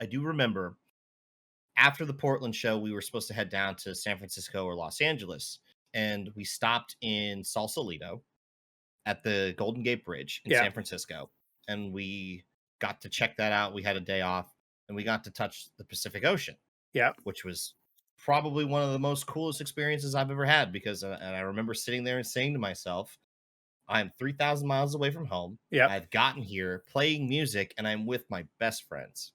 I do remember after the Portland show, we were supposed to head down to San Francisco or Los Angeles, and we stopped in Sausalito at the Golden Gate Bridge in Yeah. San Francisco, and we got to check that out. We had a day off, and we got to touch the Pacific Ocean, Yeah. which was probably one of the most coolest experiences I've ever had because and I remember sitting there and saying to myself, I'm 3,000 miles away from home. Yep. I've gotten here playing music and I'm with my best friends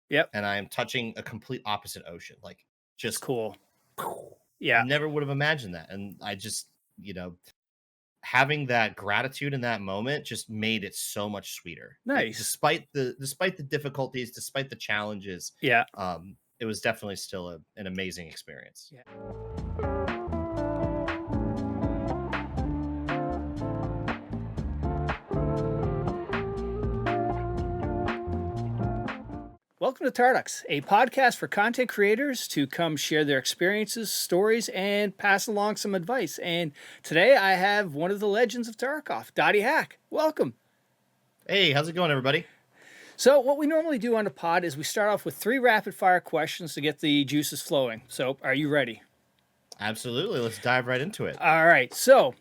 Yep. and I'm touching a complete opposite ocean. Like It's just cool. Yeah. never would have imagined that. And I just, having that gratitude in that moment just made it so much sweeter. Nice. Despite the difficulties, despite the challenges, Yeah. it was definitely still an amazing experience. Yeah. Welcome to Tarducks, a podcast for content creators to come share their experiences, stories, and pass along some advice. And today I have one of the legends of Tarkov, Dotty Hack. Welcome. Hey, how's it going, everybody? So what we normally do on the pod is we start off with 3 rapid fire questions to get the juices flowing. So are you ready? Absolutely. Let's dive right into it. All right. So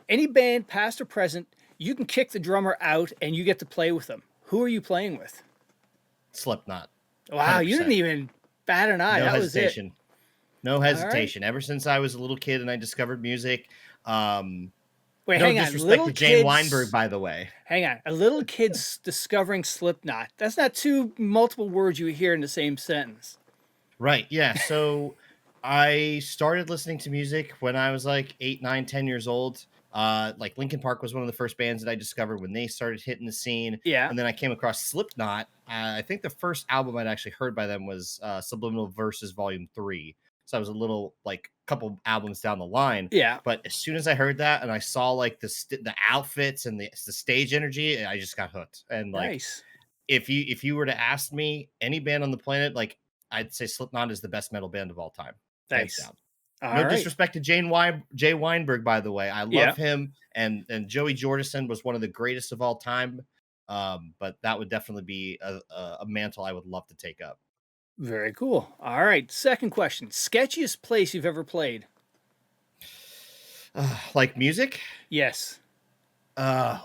any band, past or present, you can kick the drummer out and you get to play with them. Who are you playing with? Slipknot. Wow, 100%. you didn't even bat an eye. No that hesitation. was it. No hesitation. Ever since I was a little kid and I discovered music, Wait, no hang on. disrespect to Jane Weinberg, by the way. Hang on. A little kid's discovering Slipknot. That's not 2 multiple words you hear in the same sentence. Right. Yeah. So I started listening to music when I was like 8, 9, 10 years old. Like Linkin Park was one of the first bands that I discovered when they started hitting the scene. Yeah. And then I came across Slipknot. I think the first album I'd actually heard by them was Subliminal Verses Volume 3. So I was a little like couple albums down the line. Yeah. But as soon as I heard that and I saw like the outfits and the stage energy, I just got hooked. And like, Nice. if you were to ask me any band on the planet, like I'd say Slipknot is the best metal band of all time. Hands Nice. down. All No right. disrespect to Jay Weinberg, by the way. I love him, and Joey Jordison was one of the greatest of all time. But that would definitely be a mantle I would love to take up. Very cool. All right. Second question. Sketchiest place you've ever played? Like music? Yes. There's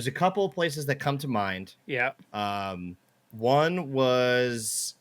a couple of places that come to mind. Yeah. One was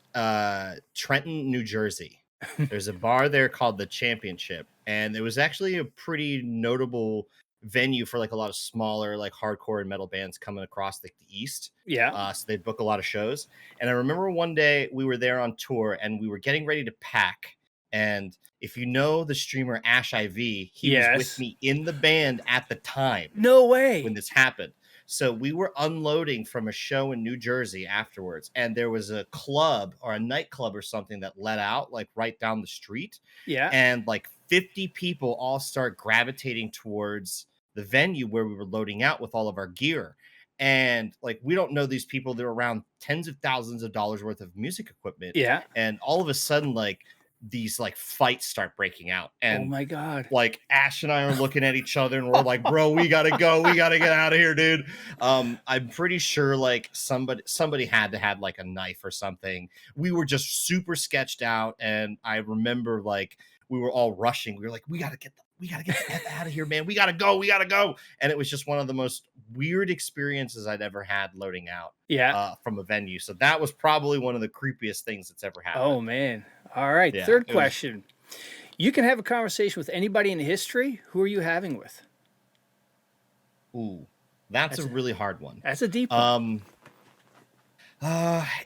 Trenton, New Jersey. There's a bar there called the Championship, and it was actually a pretty notable venue for like a lot of smaller like hardcore and metal bands coming across like the east. Yeah. So they'd book a lot of shows. And I remember one day we were there on tour and we were getting ready to pack. And if you know the streamer Ash IV, he was with me in the band at the time. No way. When this happened. So we were unloading from a show in New Jersey afterwards, and there was a club or a nightclub or something that let out like right down the street. Yeah. And like 50 people all start gravitating towards the venue where we were loading out with all of our gear. And like, we don't know these people. They're around tens of thousands of dollars worth of music equipment. Yeah. And all of a sudden, like, these like fights start breaking out. And oh my God. Like Ash and I are looking at each other and we're like, bro, we gotta go. We gotta get out of here, dude. I'm pretty sure like somebody had to have like a knife or something. We were just super sketched out. And I remember like we were all rushing. We were like, we gotta get the F out of here, man. We gotta go. And it was just one of the most weird experiences I'd ever had loading out from a venue. So that was probably one of the creepiest things that's ever happened. Oh man. All right. Yeah, third question. You can have a conversation with anybody in history. Who are you having with? Ooh, that's a really hard one. That's a deep one.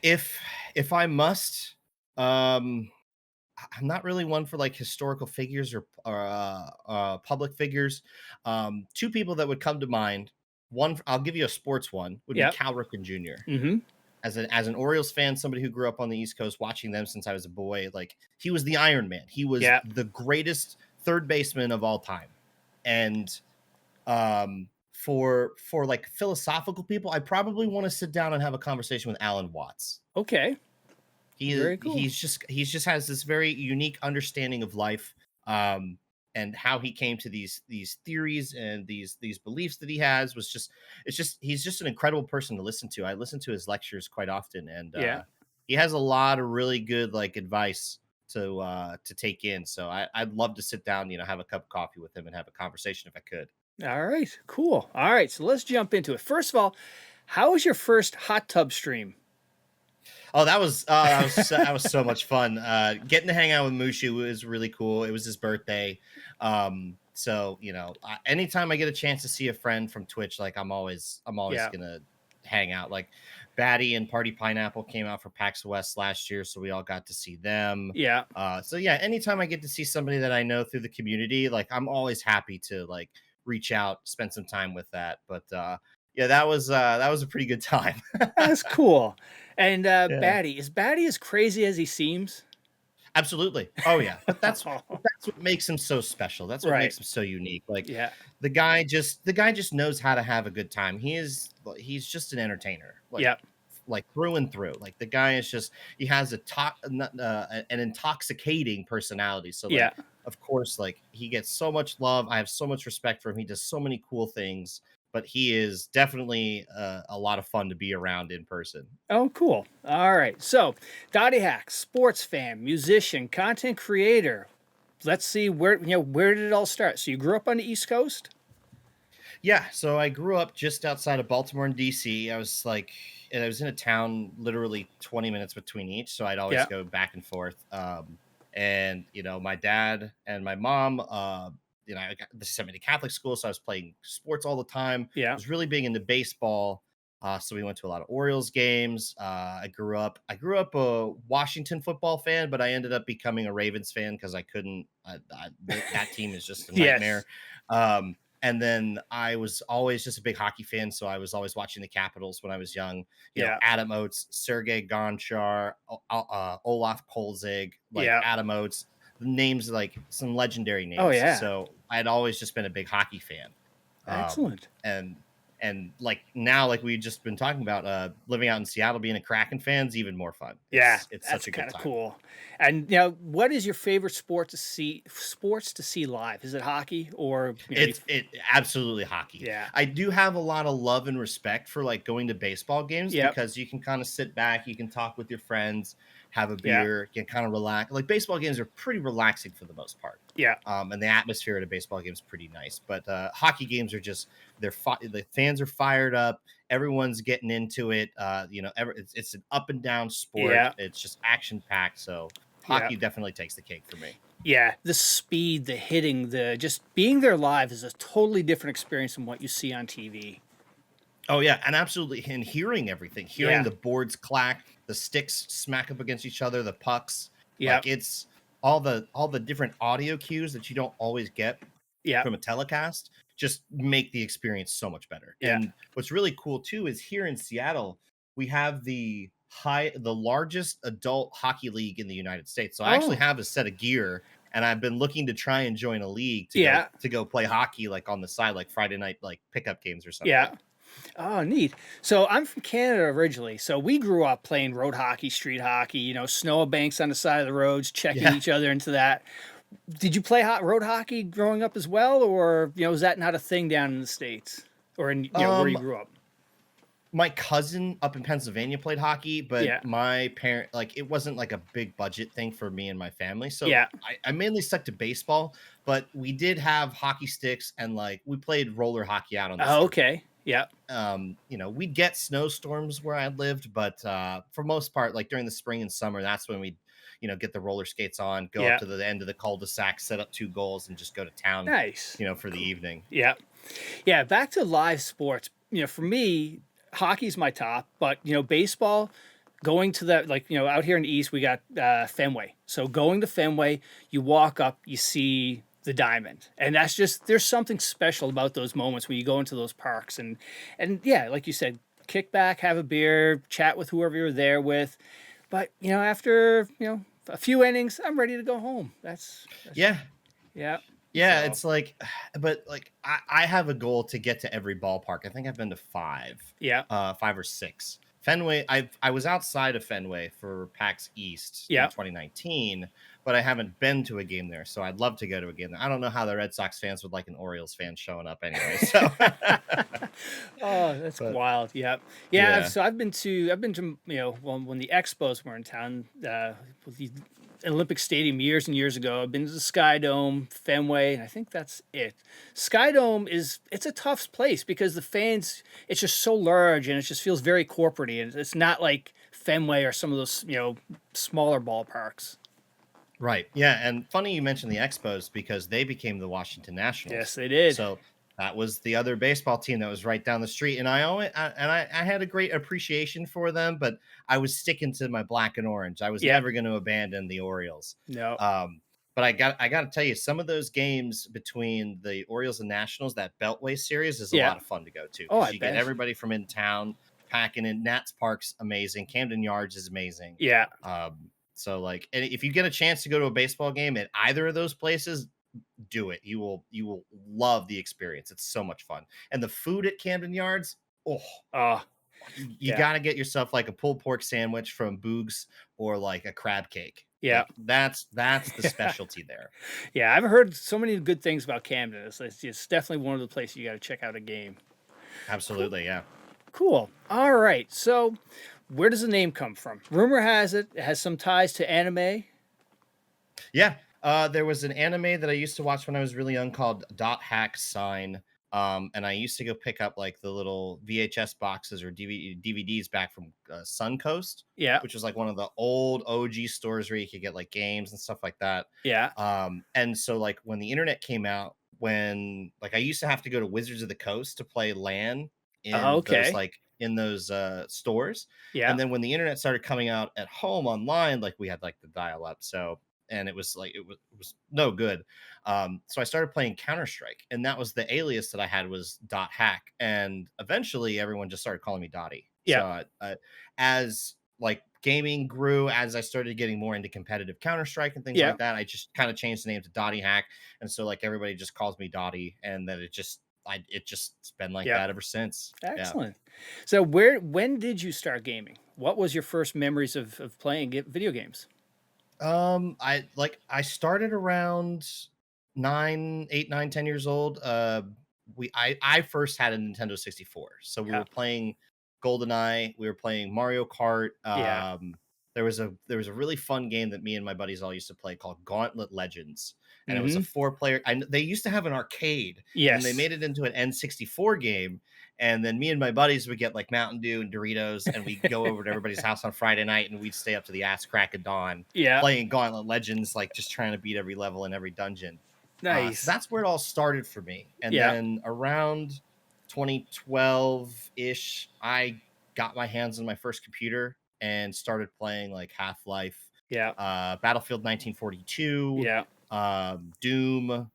If I must, I'm not really one for like historical figures or public figures. 2 people that would come to mind. One, I'll give you a sports one, would be Cal Ripken Jr. Mm-hmm. As an Orioles fan, somebody who grew up on the East Coast watching them since I was a boy, like he was the Iron Man. He was the greatest third baseman of all time. And for like philosophical people, I probably want to sit down and have a conversation with Alan Watts. Okay. Very cool. He's just has this very unique understanding of life. and how he came to these theories and these beliefs that he has was just it's just he's just an incredible person to listen to. I listen to his lectures quite often, and Yeah. he has a lot of really good like advice to take in. So I'd love to sit down, have a cup of coffee with him and have a conversation if I could. All right. Cool. All right. So let's jump into it. First of all, how was your first hot tub stream? Oh, that was so much fun. Getting to hang out with Mushu was really cool. It was his birthday. So anytime I get a chance to see a friend from Twitch, like I'm always Yeah. gonna hang out. Like Baddie and Party Pineapple came out for PAX West last year, so we all got to see them. Yeah. So yeah, anytime I get to see somebody that I know through the community, like I'm always happy to like reach out, spend some time with that. But yeah, that was a pretty good time. That's cool. And Yeah. Is Baddie as crazy as he seems? Absolutely. Oh yeah. But that's what makes him so special. That's what Right. makes him so unique. Like Yeah. the guy just knows how to have a good time. He's just an entertainer. Yeah. Like through and through. Like the guy is just he has an intoxicating personality. So Yeah. like of course like he gets so much love. I have so much respect for him. He does so many cool things, but he is definitely a lot of fun to be around in person. Oh, cool. All right. So, Dotty Hack, sports fan, musician, content creator. Let's see where did it all start? So you grew up on the East Coast? Yeah, so I grew up just outside of Baltimore and DC. I was in a town literally 20 minutes between each, so I'd always Yeah. go back and forth. And my dad and my mom, they sent me to Catholic school, so I was playing sports all the time. I Yeah. was really big into baseball, so we went to a lot of Orioles games. I grew up a Washington football fan, but I ended up becoming a Ravens fan because I couldn't. That team is just a Yes. nightmare. And then I was always just a big hockey fan, so I was always watching the Capitals when I was young. Yeah. Adam Oates, Sergei Gonchar, Olaf Kolzig, like Yeah. Adam Oates, names like some legendary Oh names. yeah. So I'd always just been a big hockey fan. Um, Excellent. and like now, like we just been talking about, living out in Seattle, being a Kraken fan's even more fun. Yeah, It's that's such a good kind of time. cool. And what is your favorite sports to see live? Is it hockey or It absolutely hockey. yeah. I do have a lot of love and respect for like going to baseball games Yep. because you can kind of sit back, you can talk with your friends, have a Yeah. beer, you can kind of relax. Like baseball games are pretty relaxing for the most part. Yeah. And the atmosphere at a baseball game is pretty nice. But hockey games are just the fans are fired up. Everyone's getting into it. It's an up and down sport. Yeah. It's just action packed. So Yeah. hockey definitely takes the cake for me. Yeah. The speed, the hitting, the just being there live is a totally different experience than what you see on TV. Oh yeah, and absolutely, and hearing everything, hearing Yeah. the boards clack, the sticks smack up against each other, the pucks, Yeah. like it's all the different audio cues that you don't always get Yeah. from a telecast just make the experience so much better. Yeah. And what's really cool too is here in Seattle, we have the largest adult hockey league in the United States. So I actually Oh. have a set of gear and I've been looking to try and join a league to go Yeah. to go play hockey like on the side, like Friday night like pickup games or something. Yeah. Oh, neat. So I'm from Canada originally. So we grew up playing road hockey, street hockey, snowbanks on the side of the roads, checking Yeah. each other into that. Did you play road hockey growing up as well? Or, is that not a thing down in the States or in, where you Um, grew up? my cousin up in Pennsylvania played hockey, but Yeah. my parent like it wasn't like a big budget thing for me and my family. So Yeah. I mainly stuck to baseball, but we did have hockey sticks and like we played roller hockey out on the Oh, street. okay. Yeah. We'd get snowstorms where I lived, but for most part, like during the spring and summer, that's when we'd, get the roller skates on, go up Yeah. to the end of the cul-de-sac, set up two goals, and just go to town, Nice. for the evening. Yeah. Yeah. Back to live sports. For me, hockey's my top, but, baseball, going to that, like, out here in the East, we got Fenway. So going to Fenway, you walk up, you see the diamond. And that's just, there's something special about those moments when you go into those parks and yeah, like you said, kick back, have a beer, chat with whoever you're there with. But, after, a few innings, I'm ready to go home. That's Yeah, yeah. yeah, So, it's like, but like I have a goal to get to every ballpark. I think I've been to yeah. 5 or 6. Fenway, I was outside of Fenway for PAX East in Yeah. 2019, but I haven't been to a game there, so I'd love to go to a game there. I don't know how the Red Sox fans would like an Orioles fan showing up anyway. So, Oh, that's but wild. Yeah. Yeah. yeah, So I've been to, when the Expos were in town, with the Olympic Stadium years and years ago. I've been to the Sky Dome, Fenway, and I think that's it. Sky Dome it's a tough place because the fans, it's just so large and it just feels very corporate-y. And it's not like Fenway or some of those, smaller ballparks. right. Yeah, and funny you mentioned the Expos because they became the Washington Yes, Nationals. they did. So that was the other baseball team that was right down the street, and I had a great appreciation for them, but I was sticking to my black and orange. I was Yeah. never going to abandon the Orioles. No. But I got to tell you, some of those games between the Orioles and Nationals, that Beltway series, is a Yeah. lot of fun to go to Oh, because I you get bet. everybody from in town packing in. Nats Park's amazing. Camden Yards is amazing. Yeah. So like, and if you get a chance to go to a baseball game at either of those places, do it. You will love the experience. It's so much fun. And the food at Camden Yards, oh, Oh, you yeah. got to get yourself like a pulled pork sandwich from Boog's or like a crab cake. Yeah. Like that's the specialty there. Yeah, I've heard so many good things about Camden. It's definitely one of the places you got to check out a game. Cool. Absolutely, yeah. Cool. All right. So, where does the name come from? Rumor has it has some ties to anime. Yeah. There was an anime that I used to watch when I was really young called Dot Hack Sign. And I used to go pick up like the little VHS boxes or DVDs back from Suncoast, Yeah. which was like one of the old OG stores where you could get like games and stuff like that. Yeah. And so like when the internet came out, when like I used to have to go to Wizards of the Coast to play LAN Oh, in those okay. stores. Yeah. And then when the internet started coming out at home online, like we had like the dial up. So and it was like it was no good. So I started playing Counter-Strike, and that was the alias that I had was Dot Hack. And eventually everyone just started calling me Dotty. Yeah. So as like gaming grew, as I started getting more into competitive Counter-Strike and things Yeah. like that, I just kind of changed the name to Dotty Hack. And so like everybody just calls me Dotty, and then it just it's been like Yeah. that ever since. Yeah. Excellent. So, when did you start gaming? What was your first memories of playing video games? I started around 10 years old. I first had a Nintendo 64. So we Yeah. were playing GoldenEye, we were playing Mario Kart. Yeah. There was a really fun game that me and my buddies all used to play called Gauntlet Legends. And it was a Mm-hmm. 4-player. They used to have an arcade, and they Yes. made it into an N64 game. And then me and my buddies would get like Mountain Dew and Doritos, and we'd go over to everybody's house on Friday night, and we'd stay up to the ass crack of dawn Yeah. playing Gauntlet Legends, like just trying to beat every level in every dungeon. So Nice. that's where it all started for me. And Yeah. then around 2012 ish, I got my hands on my first computer and started playing like Half-Life, Yeah. Battlefield 1942, Yeah. Doom,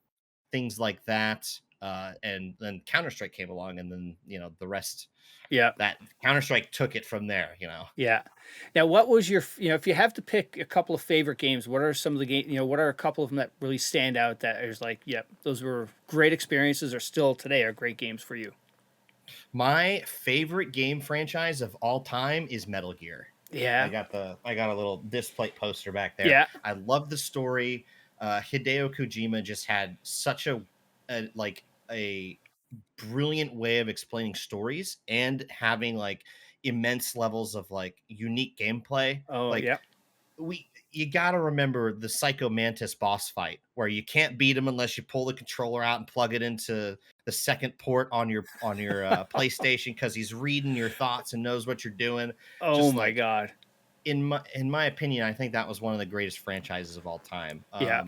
things like that. And then Counter-Strike came along, and then the rest, Yeah. that Counter-Strike took it from there. Yeah. Now, what was your, if you have to pick a couple of favorite games, what are some of the games, what are a couple of them that really stand out that is like, yep, those were great experiences or still today are great games for you? My favorite game franchise of all time is Metal Gear. Yeah. I got a little display poster back there. Yeah. I love the story. Hideo Kojima just had such a brilliant way of explaining stories and having like immense levels of like unique gameplay. Oh, Like yeah. you got to remember the Psycho Mantis boss fight where you can't beat him unless you pull the controller out and plug it into the second port on your PlayStation, because he's reading your thoughts and knows what you're doing. Oh Just my like God. in my opinion, I think that was one of the greatest franchises of all time. Yeah.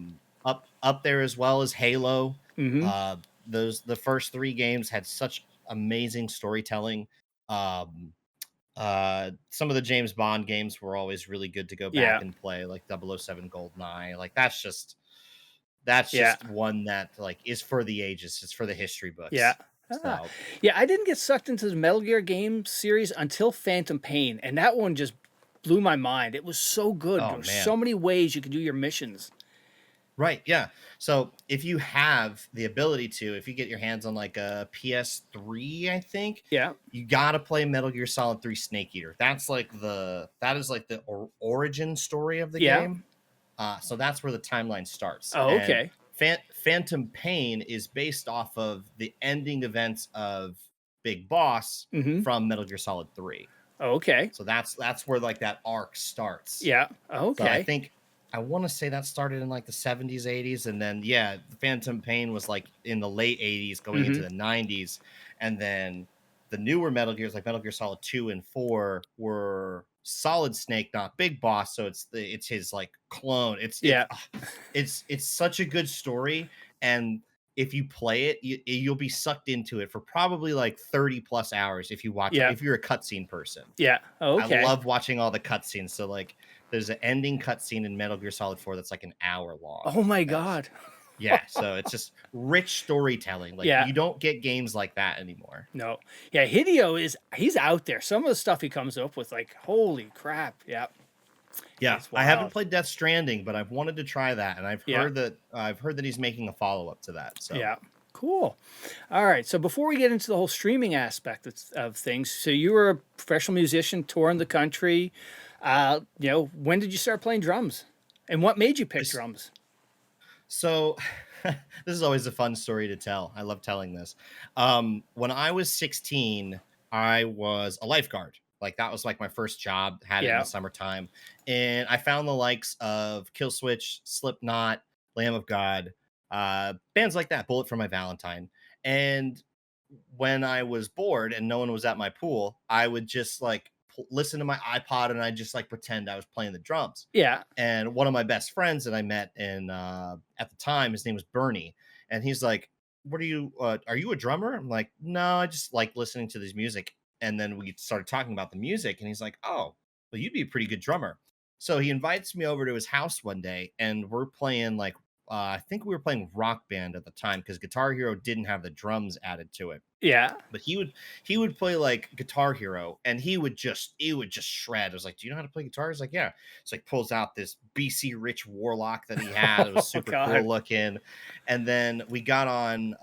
Up there as well as Halo. Mm-hmm. The first 3 games had such amazing storytelling. Some of the James Bond games were always really good to go Yeah. back and play, like 007 GoldenEye. Like that's Yeah. just one that like is for the ages. It's for the history books. Yeah. So Yeah, I didn't get sucked into the Metal Gear game series until Phantom Pain, and that one just blew my mind. It was so good. oh There were man. so many ways you could do your missions. Right, yeah. So if you have the ability to, if you get your hands on like a PS3, I think, Yeah. you got to play Metal Gear Solid 3 Snake Eater. That is like the origin story of the Yeah. game. So that's where the timeline starts. Oh, And okay. Phantom Pain is based off of the ending events of Big Boss Mm-hmm. from Metal Gear Solid 3. Okay. So that's where like that arc starts. Yeah. So I Okay. think I want to say that started in like the 70s, 80s, and then yeah, the Phantom Pain was like in the late 80s going into Mm-hmm. the 90s, and then the newer Metal Gears like Metal Gear Solid 2 and 4 were Solid Snake, not Big Boss, so it's his like clone. Yeah. It's such a good story, and if you play it, you'll be sucked into it for probably like 30 plus hours if you watch Yeah. if you're a cutscene person. Yeah. I Okay. love watching all the cutscenes. So like there's an ending cutscene in Metal Gear Solid 4 that's like an hour long. Oh my And God. yeah, so it's just rich storytelling. Like Yeah. you don't get games like that anymore. No. Yeah. He's out there. Some of the stuff he comes up with, like, holy crap. Yeah. Yeah, It's I haven't wild. played Death Stranding, but I've wanted to try that, and Yeah. I've heard that he's making a follow up to that. So Yeah. Cool. All right. So before we get into the whole streaming aspect of things, so you were a professional musician touring the country. When did you start playing drums? And what made you pick this drums? so this is always a fun story to tell. I love telling this. When I was 16, I was a lifeguard. Like that was like my first job. Had it in Yeah. the summertime, and I found the likes of Killswitch, Slipknot, Lamb of God, bands like that. Bullet for My Valentine. And when I was bored and no one was at my pool, I would just like listen to my iPod and I just like pretend I was playing the drums. Yeah. And one of my best friends that I met in at the time, his name was Bernie, and he's like, "What are you a drummer?" I'm like, "No, I just like listening to this music." And then we started talking about the music, and he's like, "Oh, well, you'd be a pretty good drummer." So he invites me over to his house one day, and we're playing like I think we were playing Rock Band at the time because Guitar Hero didn't have the drums added to it, Yeah. but he would play like Guitar Hero, and he would just shred. I was like, "Do you know how to play guitar?" He's like, "Yeah." It's like pulls out this BC Rich Warlock that he had. It was Oh super God. cool looking. And then we got on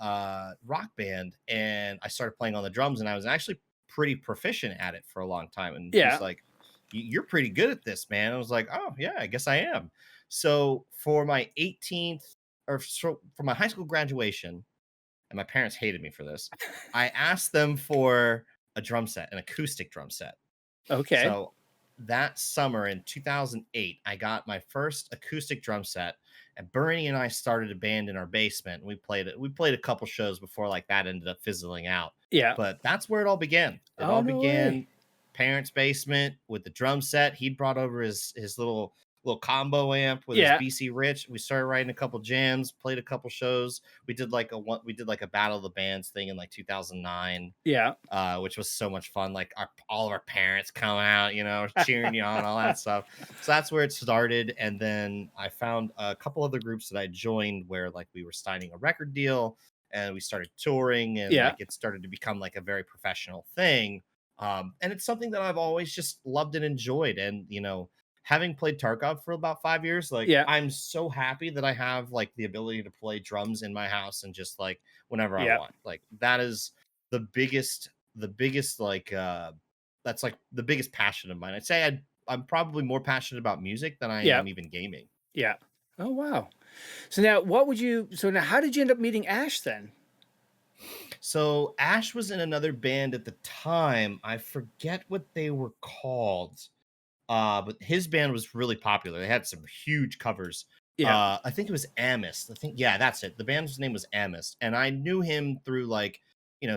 Rock Band, and I started playing on the drums, and I was actually pretty proficient at it for a long time. And he's Yeah. like, "You're pretty good at this, man." I was like, "Oh yeah, I guess I am." So for my 18th for my high school graduation, and my parents hated me for this, I asked them for a drum set, an acoustic drum set. Okay. So that summer in 2008, I got my first acoustic drum set, and Bernie and I started a band in our basement. And we played it. We played a couple shows before like that ended up fizzling out. Yeah. But that's where it all began. It Oh, all no way. began parents' basement with the drum set. He'd brought over his little combo amp with his Yeah. BC Rich. We started writing a couple jams, played a couple shows. We did like a battle of the bands thing in like 2009, Yeah. which was so much fun. Like all of our parents come out, cheering you on, all that stuff. So that's where it started. And then I found a couple other groups that I joined where like we were signing a record deal and we started touring, and Yeah. like it started to become like a very professional thing. And it's something that I've always just loved and enjoyed. And having played Tarkov for about 5 years, like Yeah. I'm so happy that I have like the ability to play drums in my house and just like whenever I Yeah. want. Like that is the biggest like that's like the biggest passion of mine. I'd say I'm probably more passionate about music than I Yeah. am even gaming. Yeah. Oh wow. So now how did you end up meeting Ash then? So Ash was in another band at the time. I forget what they were called. But his band was really popular. They had some huge covers. Yeah. I think it was Amist. I think, yeah, that's it. The band's name was Amist, and I knew him through like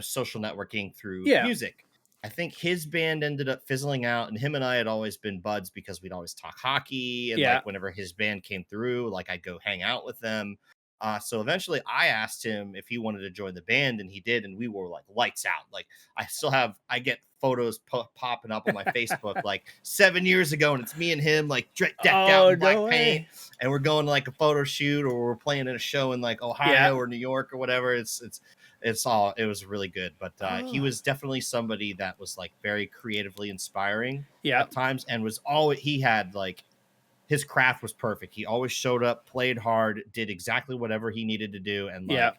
social networking through Yeah. music. I think his band ended up fizzling out, and him and I had always been buds because we'd always talk hockey, and Yeah. like whenever his band came through, like I'd go hang out with them. So eventually I asked him if he wanted to join the band, and he did, and we were like lights out. Like I get photos popping up on my Facebook like 7 years ago, and it's me and him like decked out Oh, in black no paint, way. and we're going to like a photo shoot, or we're playing in a show in like Yeah. Ohio or New York or whatever. It was really good. But he Oh. was definitely somebody that was like very creatively inspiring Yeah. at times, and he had like his craft was perfect. He always showed up, played hard, did exactly whatever he needed to do, and Yeah.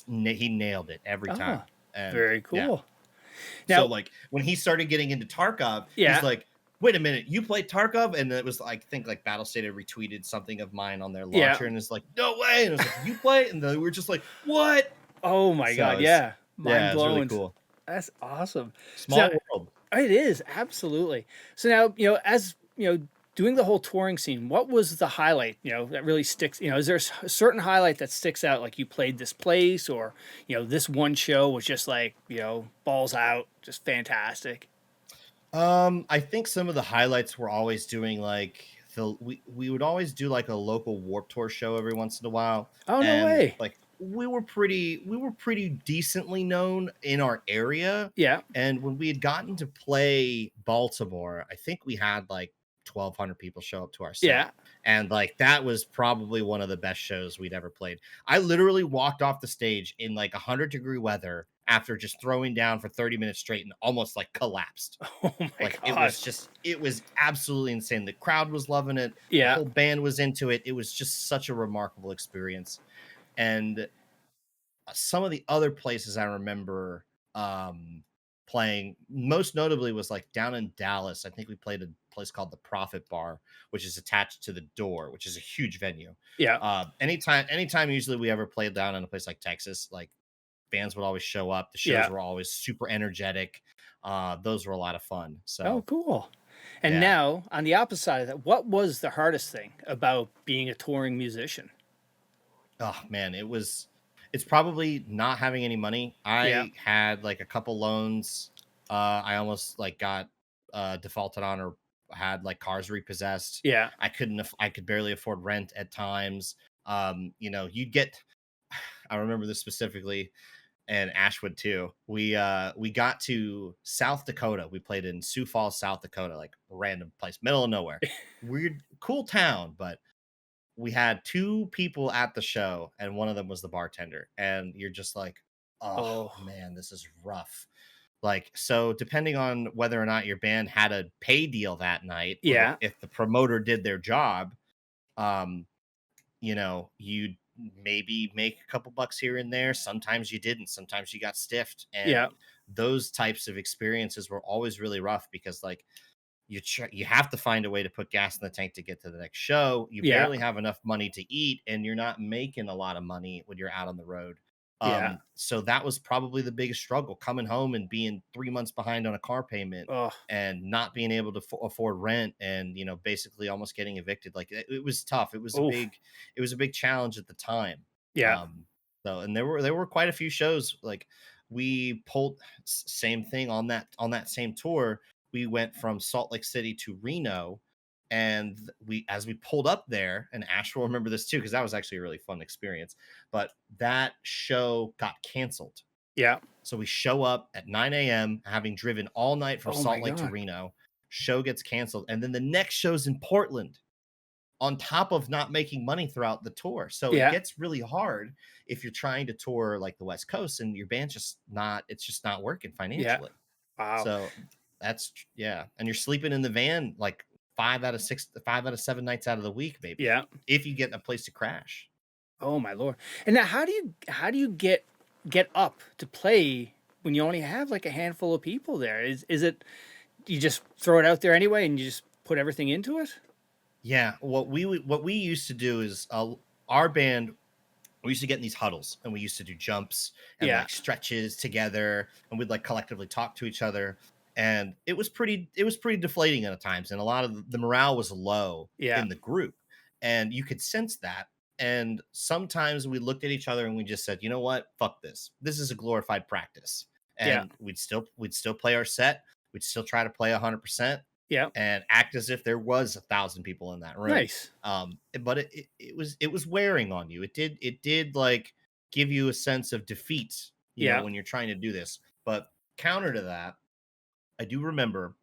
like he nailed it every Oh, time. And very yeah, cool. so Now, like when he started getting into Tarkov, he's yeah. like, wait a minute, you played Tarkov? And it was like, I think like Battle State had retweeted something of mine on their Yeah. launcher, and it's like, no way. And it was like, you play? And then we were just like, what? Oh my So god, yeah. Mind it's really blown. cool. That's awesome. So Small world. it is, absolutely. So now, as doing the whole touring scene, what was the highlight, that really sticks, is there a certain highlight that sticks out, like you played this place, or, this one show was just like, balls out, just fantastic? I think some of the highlights were always doing like we would always do like a local Warp Tour show every once in a while, Oh, no and way. like we were pretty decently known in our area. Yeah. And when we had gotten to play Baltimore, I think we had like 1,200 people show up to our set, Yeah. and like that was probably one of the best shows we'd ever played. I literally walked off the stage in like 100-degree weather after just throwing down for 30 minutes straight and almost like collapsed. Oh my Like god. it was absolutely insane. The crowd was loving it. The Yeah. whole band was into it. It was just such a remarkable experience. And some of the other places I remember playing, most notably, was like down in Dallas. I think we played a place called the Profit Bar, which is attached to the Door, which is a huge venue. Yeah. Anytime usually we ever played down in a place like Texas, like bands would always show up. The shows Yeah. were always super energetic. Those were a lot of fun. Oh, So cool. And yeah. now, on the opposite side of that, what was the hardest thing about being a touring musician? Oh man, it's probably not having any money. Yeah. I had like a couple loans. I almost like got defaulted on, or had like cars repossessed. Yeah. I could barely afford rent at times. You'd get I remember this specifically, and Ashwood too. We got to South Dakota. We played in Sioux Falls, South Dakota, like a random place, middle of nowhere. Weird, cool town, but we had two people at the show, and one of them was the bartender. And you're just like, oh Oh, man, this is rough. Like, so depending on whether or not your band had a pay deal that night, or yeah. if the promoter did their job, um, you'd maybe make a couple bucks here and there. Sometimes you didn't. Sometimes you got stiffed. Yeah. And those types of experiences were always really rough, because like you have to find a way to put gas in the tank to get to the next show. You Yeah. barely have enough money to eat, and you're not making a lot of money when you're out on the road. Yeah. So that was probably the biggest struggle, coming home and being 3 months behind on a car payment, Oh, and not being able to afford rent, and basically almost getting evicted. Like it was tough. oof. It was a big challenge at the time. Yeah. um so, and there were quite a few shows. Like we pulled same thing on that same tour. We went from Salt Lake City to Reno, and as we pulled up there, and Ash will remember this too, because that was actually a really fun experience. But that show got canceled. Yeah. So we show up at 9 a.m., having driven all night from Oh my Salt Lake to god. Reno. Show gets canceled, and then the next show's in Portland, on top of not making money throughout the tour. So it Yeah. gets really hard if you're trying to tour like the West Coast, and your band's just not working Yeah. financially. Wow. So yeah. And you're sleeping in the van like 5 out of 7 nights out of the week, maybe, Yeah. if you get a place to crash. Oh my lord. And now, how do you get up to play when you only have like a handful of people there? Is it you just throw it out there anyway and you just put everything into it? Yeah. What we used to do is, our band, we used to get in these huddles, and we used to do jumps and Yeah. like stretches together, and we'd like collectively talk to each other. And it was pretty deflating at times, and a lot of the morale was low Yeah. in the group, and you could sense that. And sometimes we looked at each other and we just said, you know what, fuck this is a glorified practice. Yeah. And we'd still play our set. We'd still try to play 100%, Yeah. and act as if there was 1,000 people in that room. Nice. But it was wearing on you. It did like give you a sense of defeat, Yeah. when you're trying to do this. But counter to that, I do remember,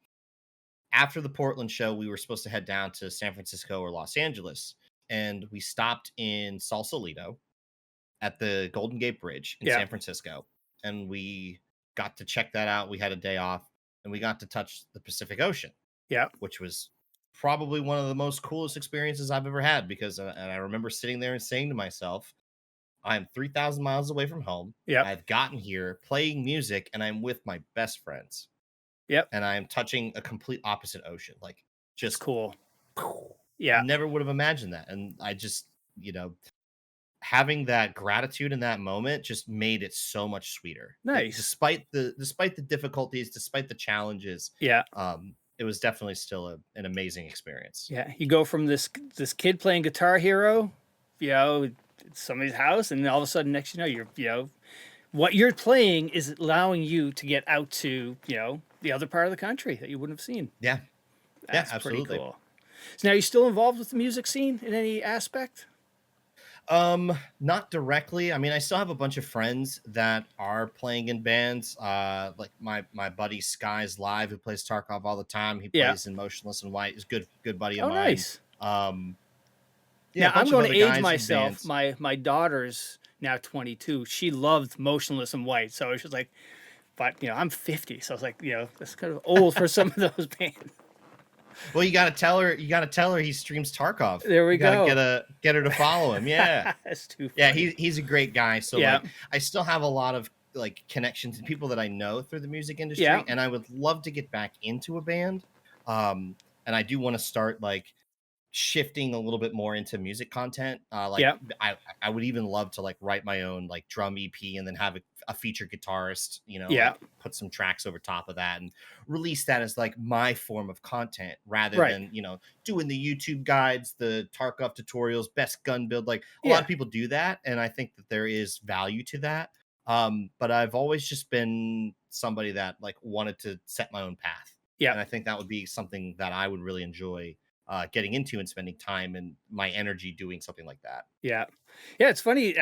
after the Portland show, we were supposed to head down to San Francisco or Los Angeles, and we stopped in Sausalito at the Golden Gate Bridge in Yeah. San Francisco, and we got to check that out. We had a day off, and we got to touch the Pacific Ocean, Yeah. which was probably one of the most coolest experiences I've ever had, because and I remember sitting there and saying to myself, I'm 3,000 miles away from home. Yeah. I've gotten here playing music, and I'm with my best friends. Yep. and I am touching a complete opposite ocean. Like, That's just cool. Yeah. never would have imagined that. And I just, having that gratitude in that moment just made it so much sweeter. Nice. Despite the difficulties, despite the challenges, Yeah. it was definitely still an amazing experience. Yeah. You go from this kid playing Guitar Hero, at somebody's house, and then all of a sudden, next what you're playing is allowing you to get out to the other part of the country that you wouldn't have seen. Yeah, yeah, That's pretty absolutely. cool. So now, you still involved with the music scene in any aspect? Not directly. I mean, I still have a bunch of friends that are playing in bands. Like my buddy Sky's Live, who plays Tarkov all the time. He Yeah. plays in Motionless and White. He's good buddy of Oh, mine. nice. Um, yeah, Now, a I'm bunch of going to other age guys in myself. bands. My daughter's now 22. She loved Motionless and White, so she was like, but I'm 50, so I was like, that's kind of old for some of those bands. Well, you got to tell her. You got to tell her he streams Tarkov. There we You got to go. get her to follow him. Yeah, That's too yeah. funny. He's a great guy. So Yeah. like, I still have a lot of like connections and people that I know through the music Yeah. industry, and I would love to get back into a band. And I do want to start like shifting a little bit more into music content. Like Yeah. I would even love to like write my own like drum EP and then have a featured guitarist, Yeah. like put some tracks over top of that and release that as like my form of content rather Right. than, doing the YouTube guides, the Tarkov tutorials, best gun build. Like a lot Yeah. of people do that. And I think that there is value to that. But I've always just been somebody that like wanted to set my own path. Yeah. And I think that would be something that I would really enjoy getting into and spending time and my energy doing something like that. Yeah. Yeah, it's funny.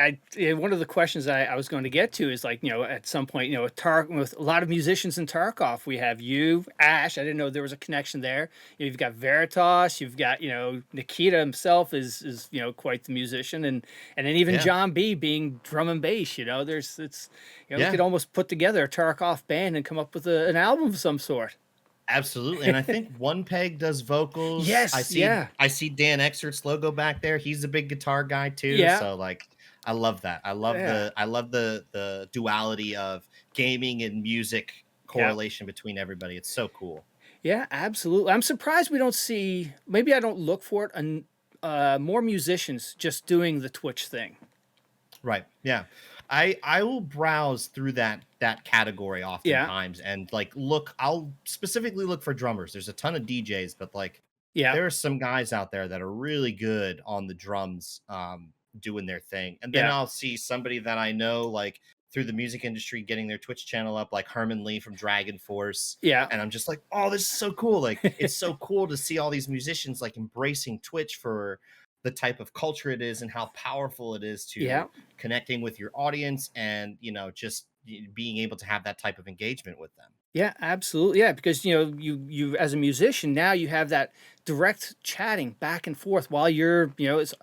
One of the questions I was going to get to is like, at some point, with a lot of musicians in Tarkov, we have you, Ash. I didn't know there was a connection there. You've got Veritas, you've got, Nikita himself is quite the musician, and then even Yeah. John B being drum and bass, we Yeah. could almost put together a Tarkov band and come up with an album of some sort. Absolutely. And I think One Peg does vocals. I Yes, see yeah. I see Dan Exert's logo back there. He's a big guitar guy too. Yeah. So like I love that. Yeah. I love the duality of gaming and music Yeah. correlation between everybody. It's so cool. Yeah, absolutely. I'm surprised we don't see. Maybe I don't look for it. And more musicians just doing the Twitch thing. Right. Yeah. I will browse through that category oftentimes and like I'll specifically look for drummers. There's a ton of DJs, but like Yeah, there are some guys out there that are really good on the drums, doing their thing. And then yeah, I'll see somebody that I know like through the music industry getting their Twitch channel up, like Herman Lee from Dragon Force. yeah, And I'm just like, oh, this is so cool. Like it's so cool to see all these musicians like embracing Twitch for the type of culture it is and how powerful it is yeah, to connecting with your audience and just being able to have that type of engagement with them. yeah. Absolutely, yeah. Because you as a musician now you have that direct chatting back and forth while you're it's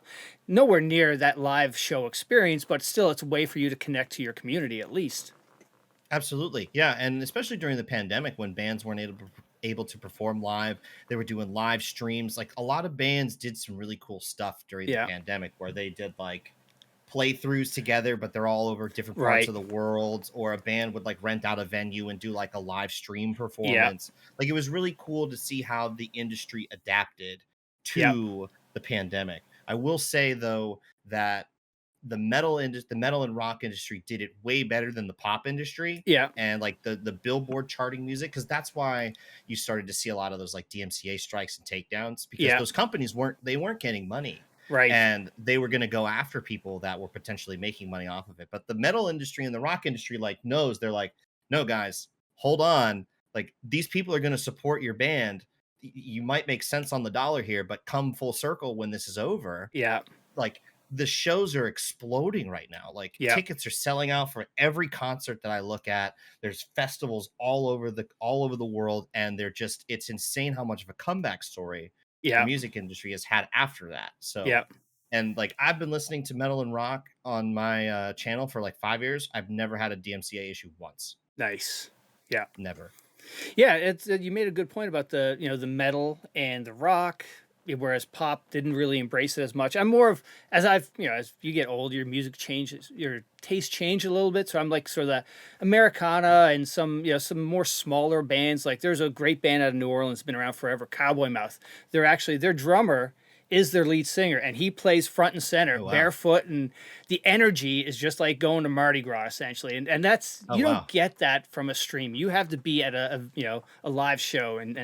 nowhere near that live show experience, but still it's a way for you to connect to your community at least. Absolutely, yeah. And especially during the pandemic when bands weren't able to perform live, they were doing live streams. Like a lot of bands did some really cool stuff during the Yeah, pandemic where they did like playthroughs together, but they're all over different parts right. of the world, or a band would like rent out a venue and do like a live stream Yeah, performance. Like it was really cool to see how the industry adapted yeah, to the pandemic. I will say though that the metal and rock industry did it way better than the pop industry yeah, and like the Billboard charting music, because that's why you started to see a lot of those like DMCA strikes and takedowns, because yeah. those companies weren't getting money Right. and they were going to go after people that were potentially making money off of it. But the metal industry and the rock industry like knows, they're like, no guys, hold on, like these people are going to support your band. You might make sense on the dollar here, but come full circle when this is over, Yeah, like the shows are exploding right now. Like yeah, tickets are selling out for every concert that I look at. There's festivals all over the world, and it's insane how much of a comeback story the yeah, music industry has had after that. So, yeah. and like I've been listening to metal and rock on my channel for like 5 years. I've never had a DMCA issue once. Nice. Yeah. Never. Yeah, it's you made a good point about the the metal and the rock. whereas pop didn't really embrace it as much. I'm more of, as I've, as you get older, your music changes, your taste change a little bit. So I'm like sort of the Americana and some, some more smaller bands. Like there's a great band out of New Orleans, been around forever, Cowboy Mouth. They're actually, their drummer is their lead singer, and he plays front and center, Oh wow. barefoot, and the energy is just like going to Mardi Gras essentially. And that's, Oh you don't wow. get that from a stream. You have to be at a live show, and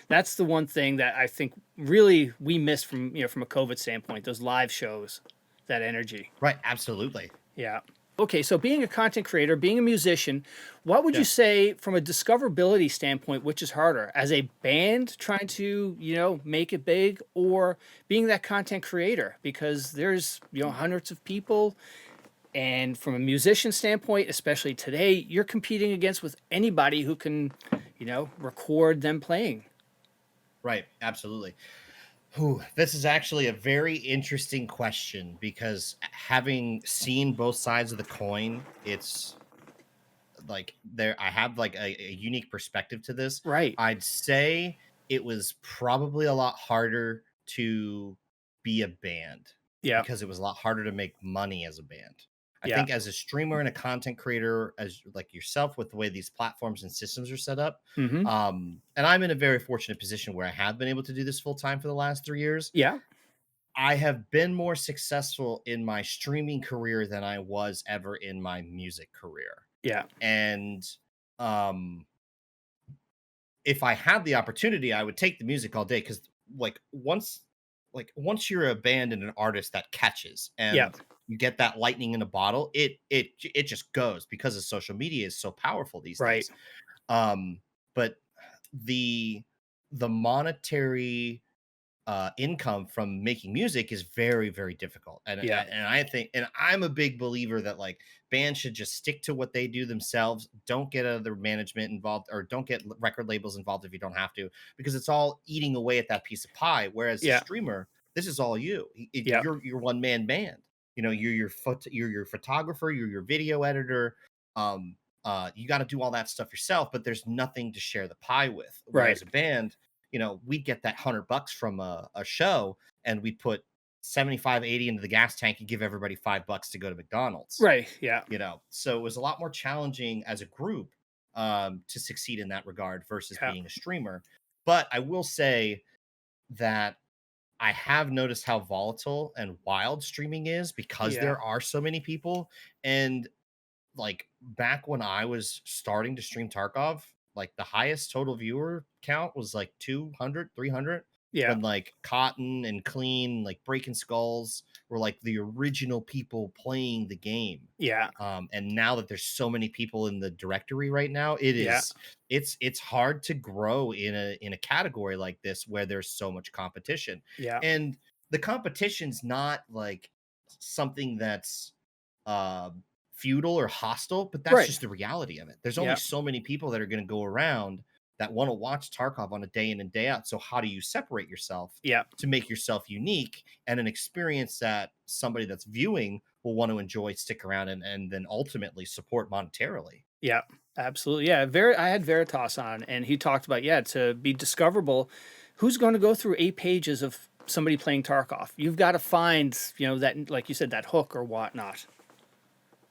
that's the one thing that I think really we missed from from a COVID standpoint. Those live shows, that energy. Right. Absolutely. Yeah. Okay, so being a content creator, being a musician, what would you Yeah. say from a discoverability standpoint, which is harder, as a band trying to, make it big, or being that content creator? Because there's, hundreds of people, and from a musician standpoint, especially today, you're competing against with anybody who can, record them playing. Right. Absolutely. Whew, this is actually a very interesting question because having seen both sides of the coin, it's like there I have like a unique perspective to this. Right. I'd say it was probably a lot harder to be a band Yeah. because it was a lot harder to make money as a band. I Yeah. think as a streamer and a content creator, as like yourself, with the way these platforms and systems are set up, Mm-hmm. and I'm in a very fortunate position where I have been able to do this full time for the last 3 years. Yeah. I have been more successful in my streaming career than I was ever in my music career. Yeah. And um if I had the opportunity, I would take the music all day because like once you're a band and an artist that catches Yeah. and you get that lightning in a bottle, it just goes because of social media is so powerful these Right. days. But the the monetary income from making music is very very difficult, Yeah. and I think, and I'm a big believer that like bands should just stick to what they do themselves, don't get other management involved, or don't get record labels involved if you don't have to, because it's all eating away at that piece of pie. Whereas a Yeah. streamer, this is all you. Yeah. You're your one man band. You're you're your photographer, you're your video editor. um you got to do all that stuff yourself, but there's nothing to share the pie with. Right. Whereas a band, we'd get that $100 from a show, and we'd put 75, 80 into the gas tank and give everybody $5 to go to McDonald's. Right. Yeah. So it was a lot more challenging as a group to succeed in that regard versus Yeah. being a streamer. But I will say that I have noticed how volatile and wild streaming is because Yeah. there are so many people. And like back when I was starting to stream Tarkov, like the highest total viewer count was like 200, 300. Yeah. When like Cotton and Clean, like Breaking Skulls were like the original people playing the game. Yeah. And now that there's so many people in the directory right now, Yeah. it's hard to grow in a category like this where there's so much competition. Yeah. And the competition's not like something that's uh feudal or hostile, but that's Right. just the reality of it. There's only Yeah. so many people that are going to go around that want to watch Tarkov on a day in and day out. So how do you separate yourself Yeah. to make yourself unique and an experience that somebody that's viewing will want to enjoy, stick around, and then ultimately support monetarily? Yeah, absolutely. Yeah, I had Veritas on, and he talked about, to be discoverable, who's going to go through 8 pages of somebody playing Tarkov? You've got to find, that, like you said, that hook or whatnot.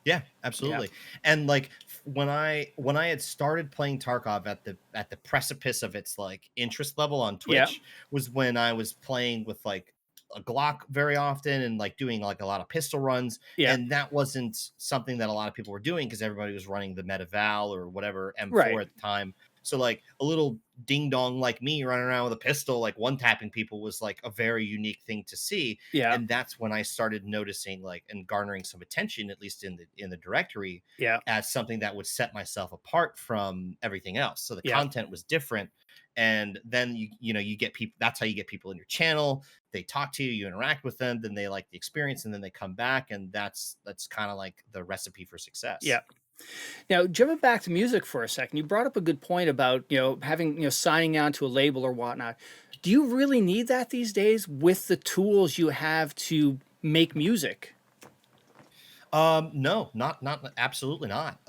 Yeah, Yeah. absolutely. And like when I had started playing Tarkov at the precipice of its like interest level on Yeah. Twitch was when I was playing with like a Glock very often and like doing like a lot of pistol runs. Yeah. And that wasn't something that a lot of people were doing because everybody was running the Metaval or whatever M4 Right. at the time. So like a little ding dong like me running around with a pistol, like one tapping people, was like a very unique thing to see. Yeah. And that's when I started noticing like and garnering some attention, at least in the directory, Yeah. as something that would set myself apart from everything else. So the Yeah. content was different. And then you get people, that's how you get people in your channel. They talk to you, you interact with them, then they like the experience, and then they come back, and that's kind of like the recipe for success. Yeah. Now, jumping back to music for a second, you brought up a good point about, having, signing on to a label or whatnot. Do you really need that these days with the tools you have to make music? No, not absolutely not.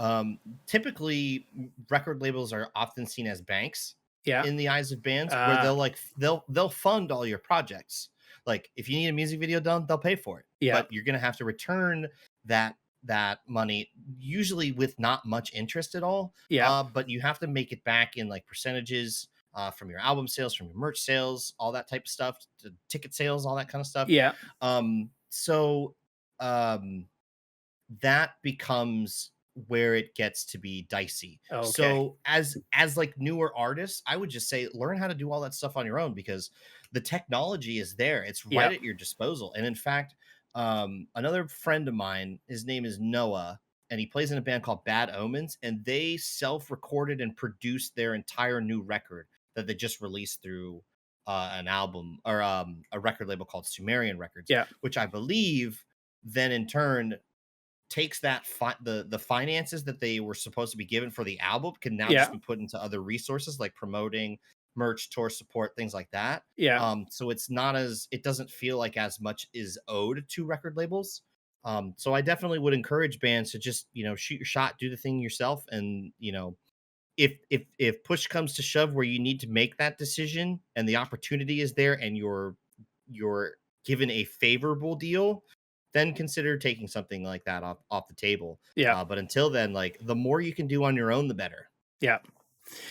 Typically record labels are often seen as banks. Yeah. in the eyes of bands, where Uh, they'll fund all your projects. Like if you need a music video done, they'll pay for it, yeah. but you're gonna have to return that money, usually with not much interest at all. Yeah. But you have to make it back in like percentages, from your album sales, from your merch sales, all that type of stuff, to ticket sales, all that kind of stuff. Yeah. So that becomes where it gets to be dicey. Okay. So as like newer artists, I would just say learn how to do all that stuff on your own, because the technology is there. It's right Yeah. at your disposal. And in fact, another friend of mine, his name is Noah, and he plays in a band called Bad Omens, and they self-recorded and produced their entire new record that they just released through an album, or a record label called Sumerian Records, Yeah. which I believe then in turn takes that the finances that they were supposed to be given for the album can now just Yeah. be put into other resources like promoting merch, tour support, things like that. Yeah. So it's not as, it doesn't feel like as much is owed to record labels. So I definitely would encourage bands to just, shoot your shot, do the thing yourself. And, if push comes to shove where you need to make that decision and the opportunity is there, and you're given a favorable deal, then consider taking something like that off the table. Yeah. But until then, like, the more you can do on your own, the better. Yeah.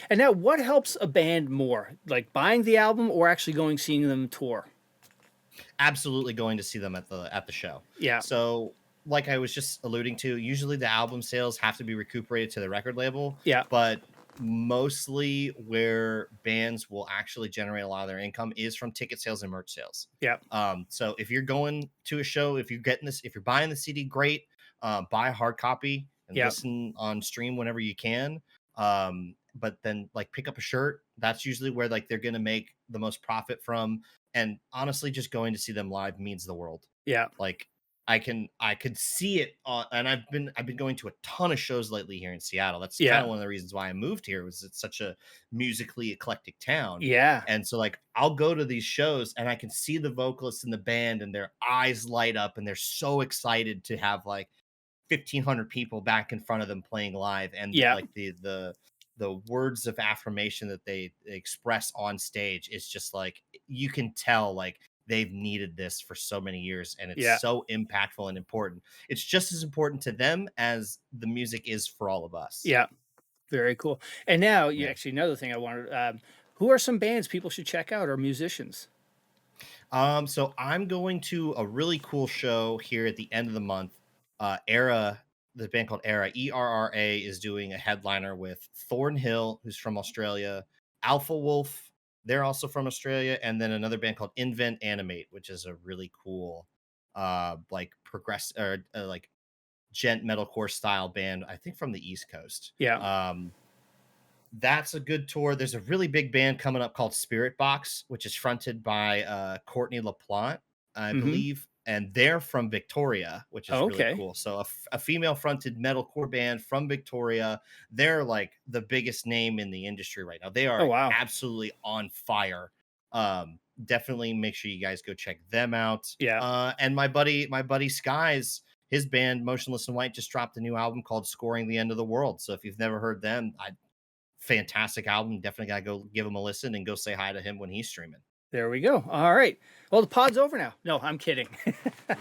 And now, what helps a band more, like buying the album or actually going seeing them tour? Absolutely going to see them at the show. Yeah. So, like I was just alluding to, usually the album sales have to be recuperated to the record label, Yeah. but mostly where bands will actually generate a lot of their income is from ticket sales and merch sales. Yeah. So if you're going to a show, if you're buying the CD, great. Buy a hard copy and Yeah. listen on stream whenever you can. But then like pick up a shirt. That's usually where like they're gonna make the most profit from. And honestly, just going to see them live means the world. Yeah. Like I could see it on, and I've been going to a ton of shows lately here in Seattle. That's kind Yeah. of one of the reasons why I moved here, was it's such a musically eclectic town. Yeah. And so like I'll go to these shows and I can see the vocalists in the band and their eyes light up and they're so excited to have like 1,500 people back in front of them playing live, and Yeah. like the words of affirmation that they express on stage is just like, you can tell like they've needed this for so many years, and it's Yeah. so impactful and important. It's just as important to them as the music is for all of us. Yeah. Very cool. And now, you Yeah. actually, another thing I wanted, who are some bands people should check out, or musicians? So I'm going to a really cool show here at the end of the month. Era, the band called Era, ERRA, is doing a headliner with Thornhill, who's from Australia, Alpha Wolf, they're also from Australia, and then another band called Invent Animate, which is a really cool, like progress, or like gent metalcore style band, I think from the East Coast. Yeah. That's a good tour. There's a really big band coming up called Spirit Box, which is fronted by Courtney LaPlante, I Mm-hmm. believe, and they're from Victoria, which is Oh, really okay. cool. So a female fronted metalcore band from Victoria. They're like the biggest name in the industry right now. They Oh, are wow. absolutely on fire. Definitely make sure you guys go check them out. Yeah. And my buddy Skies, his band Motionless and White just dropped a new album called Scoring the End of the World. So if you've never heard them, fantastic album. Definitely gotta go give him a listen and go say hi to him when he's streaming. There we go. All right. Well, the pod's over now. No, I'm kidding. I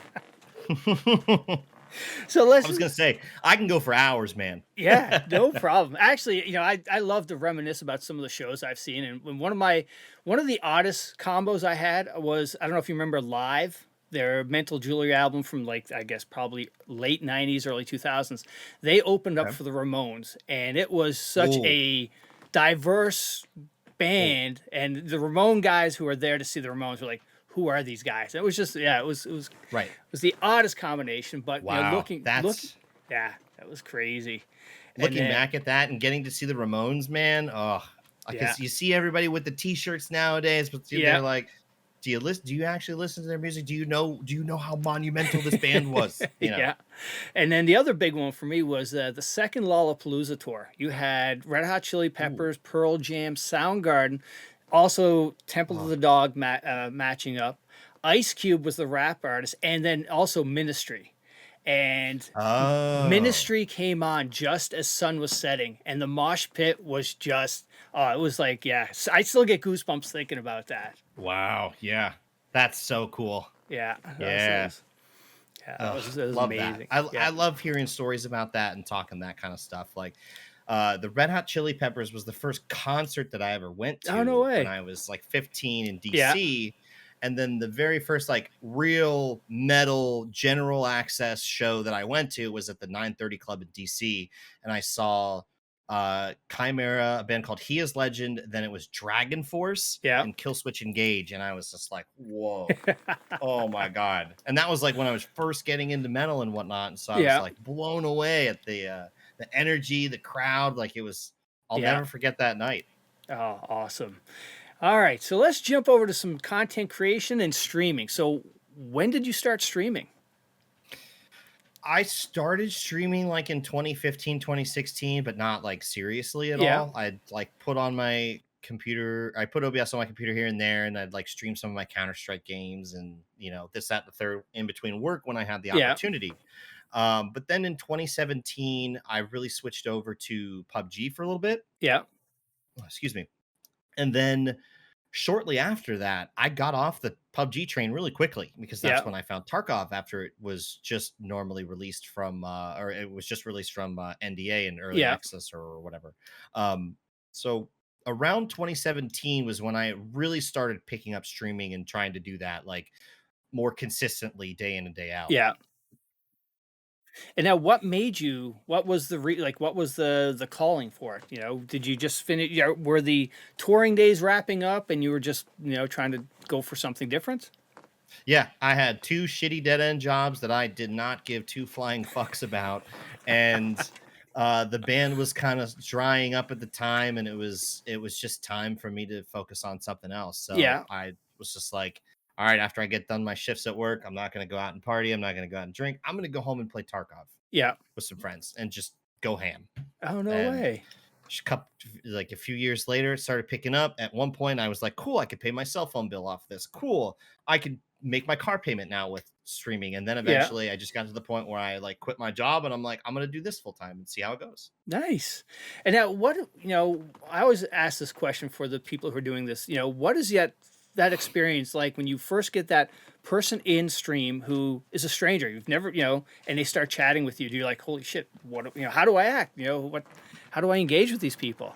So let's was gonna say I can go for hours, man. Yeah, no problem. Actually, I love to reminisce about some of the shows I've seen, and when one of the oddest combos I had was, I don't know if you remember Live, their Mental Jewelry album from, like, I guess probably late '90s, early 2000s. They opened up Okay. for the Ramones, and it was such Ooh. a diverse band, and the Ramone guys who were there to see the Ramones were like, who are these guys? And it was just, yeah, it Right. was the oddest combination, but Wow. looking, yeah, that was crazy. And Looking then, back at that and getting to see the Ramones, man. Oh, Yeah. you see everybody with the t-shirts nowadays, but Yeah. they're like, do you actually listen to their music? Do you know how monumental this band was? Yeah. And then the other big one for me was the second Lollapalooza tour. You had Red Hot Chili Peppers, Pearl Jam, Soundgarden, also Temple of the Dog matching up. Ice Cube was the rap artist, and then also Ministry. and Oh, Ministry came on just as sun was setting, and the mosh pit was just, oh, it was like, yeah, I still get goosebumps thinking about that. wow. Yeah. That's so cool. Yeah, Yeah. Ugh, that was love that. amazing. I Yeah. love hearing stories about that and talking that kind of stuff. Like, the Red Hot Chili Peppers was the first concert that I ever went Oh, no to when way. I was like 15 in Yeah, DC. And then the very first like real metal general access show that I went to was at the 930 Club in DC. And I saw Chimera, a band called He Is Legend. Then it was Dragon Force yeah. and Killswitch Engage. And I was just like, whoa. Oh my god. And that was like when I was first getting into metal and whatnot. And so I was Yeah, like blown away at the energy, the crowd. Like it was, I'll yeah. never forget that night. Oh, awesome. All right, so let's jump over to some content creation and streaming. So, when did you start streaming? I started streaming like in 2015, 2016, but not like seriously at Yeah, all. I'd like put on my computer, I put OBS on my computer here and there, and I'd like stream some of my Counter-Strike games and this, that, and the third in between work when I had the yeah, opportunity. But then in 2017, I really switched over to PUBG for a little bit. yeah, Oh, excuse me. And then shortly after that, I got off the PUBG train really quickly because that's yeah, when I found Tarkov after it was just normally released from, or it was just released from NDA and early yeah, access or whatever. So around 2017 was when I really started picking up streaming and trying to do that like more consistently day in and day out. yeah. And now, what made you? What was the like? What was the calling for it? Did you just finish? Were the touring days wrapping up, and you were just trying to go for something different? Yeah, I had two shitty dead end jobs that I did not give two flying fucks about, and the band was kind of drying up at the time, and it was just time for me to focus on something else. So Yeah, I was just like, all right, after I get done my shifts at work, I'm not going to go out and party. I'm not going to go out and drink. I'm going to go home and play Tarkov yeah. with some friends and just go ham. Oh, no And way. couple, like a few years later, it started picking up. At one point, I was like, "Cool, I could pay my cell phone bill off this. Cool, I could make my car payment now with streaming." And then Yeah, eventually, I just got to the point where I like quit my job, and I'm like, "I'm gonna do this full time and see how it goes." nice. And now, I always ask this question for the people who are doing this. What is yet that experience like when you first get that person in stream who is a stranger you've never, and they start chatting with you? Do you like, holy shit? What, how do I act? How do I engage with these people?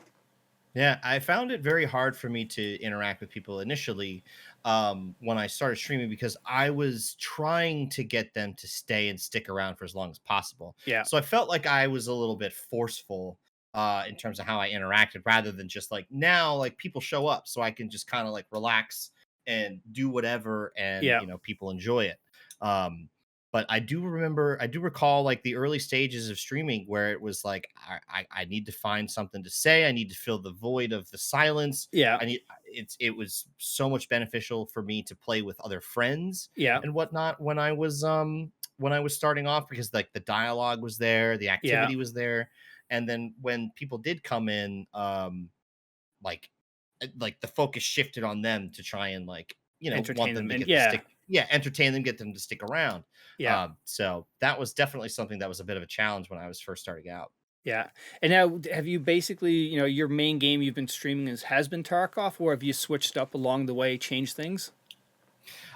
Yeah, I found it very hard for me to interact with people initially when I started streaming because I was trying to get them to stay and stick around for as long as possible. Yeah, So I felt like I was a little bit forceful in terms of how I interacted rather than just like now, like people show up so I can just kind of like relax and do whatever and, yeah, people enjoy it. Um, but I do recall like the early stages of streaming where it was like I need to find something to say. I need to fill the void of the silence. yeah, It was so much beneficial for me to play with other friends yeah, and whatnot when I was starting off because like the dialogue was there, the yeah. activity was there. And then when people did come in, like like the focus shifted on them to try and like want Entertain them them, to and get to yeah, stick, yeah, entertain them, get them to stick around. yeah. So that was definitely something that was a bit of a challenge when I was first starting out. Yeah. And now, have you basically, your main game you've been streaming has been Tarkov, or have you switched up along the way, changed things?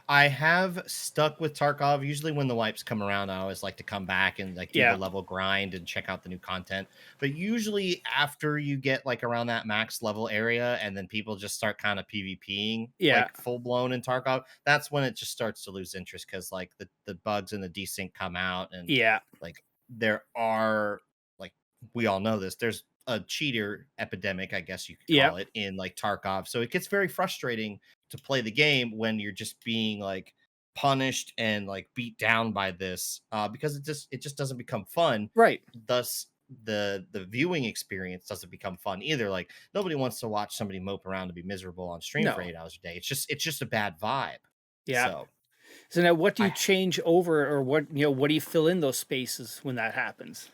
I have stuck with Tarkov. Usually when the wipes come around, I always like to come back and like do the Yeah. level grind and check out the new content. But usually after you get like around that max level area and then people just start kind of PvPing Yeah. like full blown in Tarkov, that's when it just starts to lose interest because like the bugs and the desync come out and Yeah. like there are like we all know this. There's a cheater epidemic, I guess you could Yeah. call it, in like Tarkov. So it gets very frustrating to play the game when you're just being like punished and like beat down by this because it just doesn't become fun. Right. Thus the viewing experience doesn't become fun either. Like nobody wants to watch somebody mope around and be miserable on stream for No. 8 hours a day. It's just a bad vibe. Yeah. So So now, what do you I change over, or what do you fill in those spaces when that happens?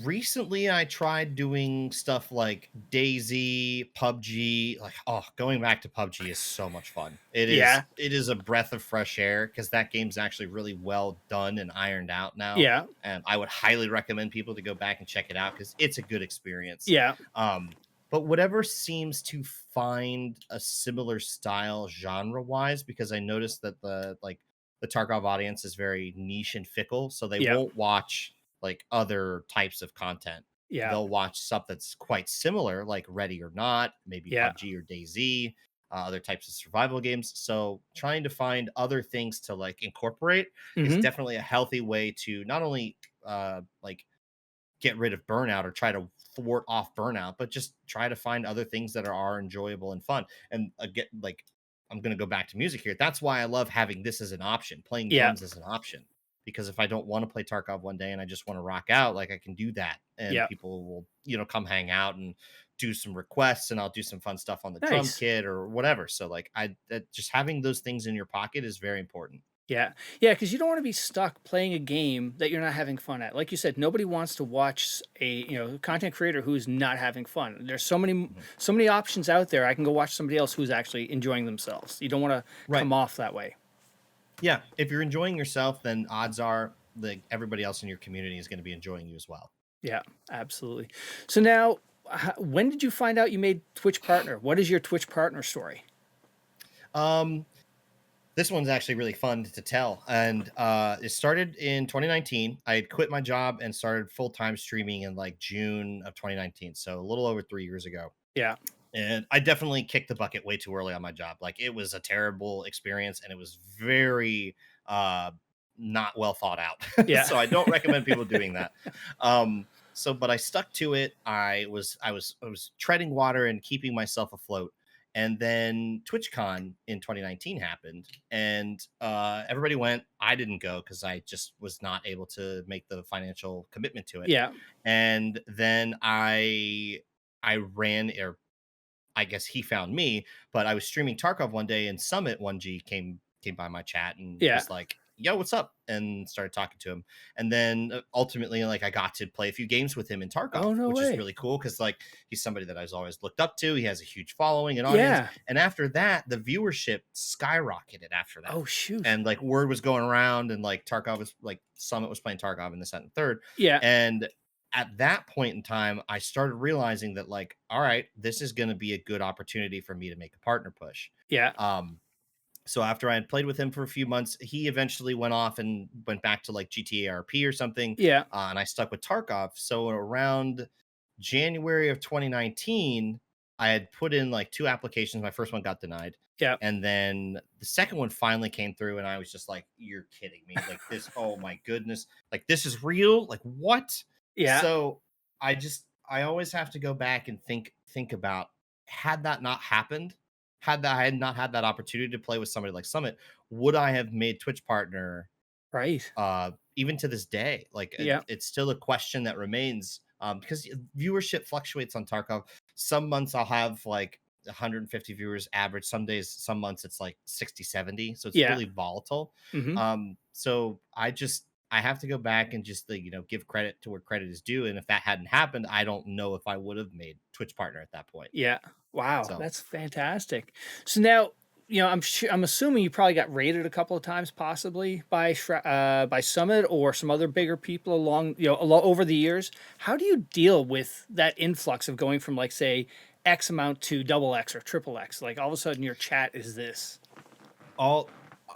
Recently, I tried doing stuff like Daisy, PUBG. Like, oh, going back to PUBG is so much fun. It is. Yeah. It is a breath of fresh air because that game's actually really well done and ironed out now. Yeah. And I would highly recommend people to go back and check it out because it's a good experience. Yeah. But whatever seems to find a similar style genre wise, because I noticed that the Tarkov audience is very niche and fickle, so they Yeah. won't watch like other types of content. Yeah. They'll watch stuff that's quite similar, like Ready or Not, maybe Yeah. PUBG or DayZ, other types of survival games. So trying to find other things to like incorporate is Hmm. definitely a healthy way to not only like get rid of burnout or try to thwart off burnout, but just try to find other things that are enjoyable and fun. And again, like I'm going to go back to music here. That's why I love having this as an option, playing Yeah. drums as an option. Because if I don't want to play Tarkov one day and I just want to rock out, like I can do that, and Yeah. people will, come hang out and do some requests, and I'll do some fun stuff on the drum Nice. kit or whatever. So like just having those things in your pocket is very important. Yeah. Yeah, because you don't want to be stuck playing a game that you're not having fun at. Like you said, nobody wants to watch a content creator who's not having fun. There's Mhm. so many options out there. I can go watch somebody else who's actually enjoying themselves. You don't want to Right. come off that way. Yeah, if you're enjoying yourself, then odds are like everybody else in your community is going to be enjoying you as well. Yeah, absolutely. So now, when did you find out you made Twitch partner? What is your Twitch partner story? Um, this one's actually really fun to tell, and it started in 2019. I had quit my job and started full time streaming in like June of 2019, so a little over 3 years ago. Yeah. And I definitely kicked the bucket way too early on my job. Like it was a terrible experience, and it was very uh, not well thought out. Yeah. So I don't recommend people doing that. But I stuck to it. I was treading water and keeping myself afloat. And then TwitchCon in 2019 happened, and everybody went. I didn't go because I just was not able to make the financial commitment to it. Yeah. And then I ran, or I guess he found me, but I was streaming Tarkov one day, and Summit 1G came by my chat and Yeah. was like, "Yo, what's up?" and started talking to him. And then ultimately, like I got to play a few games with him in Tarkov, Oh, no which is way. really cool because like he's somebody that I've always looked up to. He has a huge following and audience. Yeah. And after that, the viewership skyrocketed after that. Oh, shoot. And like word was going around, and like Tarkov was like Summit was playing Tarkov in the second and third. Yeah. And at that point in time, I started realizing that, like, all right, this is going to be a good opportunity for me to make a partner push. Yeah. Um, so after I had played with him for a few months, he eventually went off and went back to like GTA RP or something, Yeah. and I stuck with Tarkov. So around January of 2019, I had put in like two applications. My first one got denied. Yeah. And then the second one finally came through, and I was just like, "You're kidding me! Like this? Oh my goodness! Like this is real? Like what?" Yeah. So I always have to go back and think about, had that not happened, had that I had not had that opportunity to play with somebody like Summit, would I have made Twitch partner Right. even to this day? Like Yeah. it's still a question that remains, because viewership fluctuates on Tarkov. Some months I'll have like 150 viewers average. Some days, some months it's like 60, 70. So it's Yeah. really volatile. Hmm. So I have to go back and just give credit to where credit is due. And if that hadn't happened, I don't know if I would have made Twitch partner at that point. Yeah. Wow, So that's fantastic. So now, I'm assuming you probably got raided a couple of times, possibly by Summit or some other bigger people along, over the years. How do you deal with that influx of going from, like, say, X amount to double X or triple X? Like all of a sudden your chat is this. all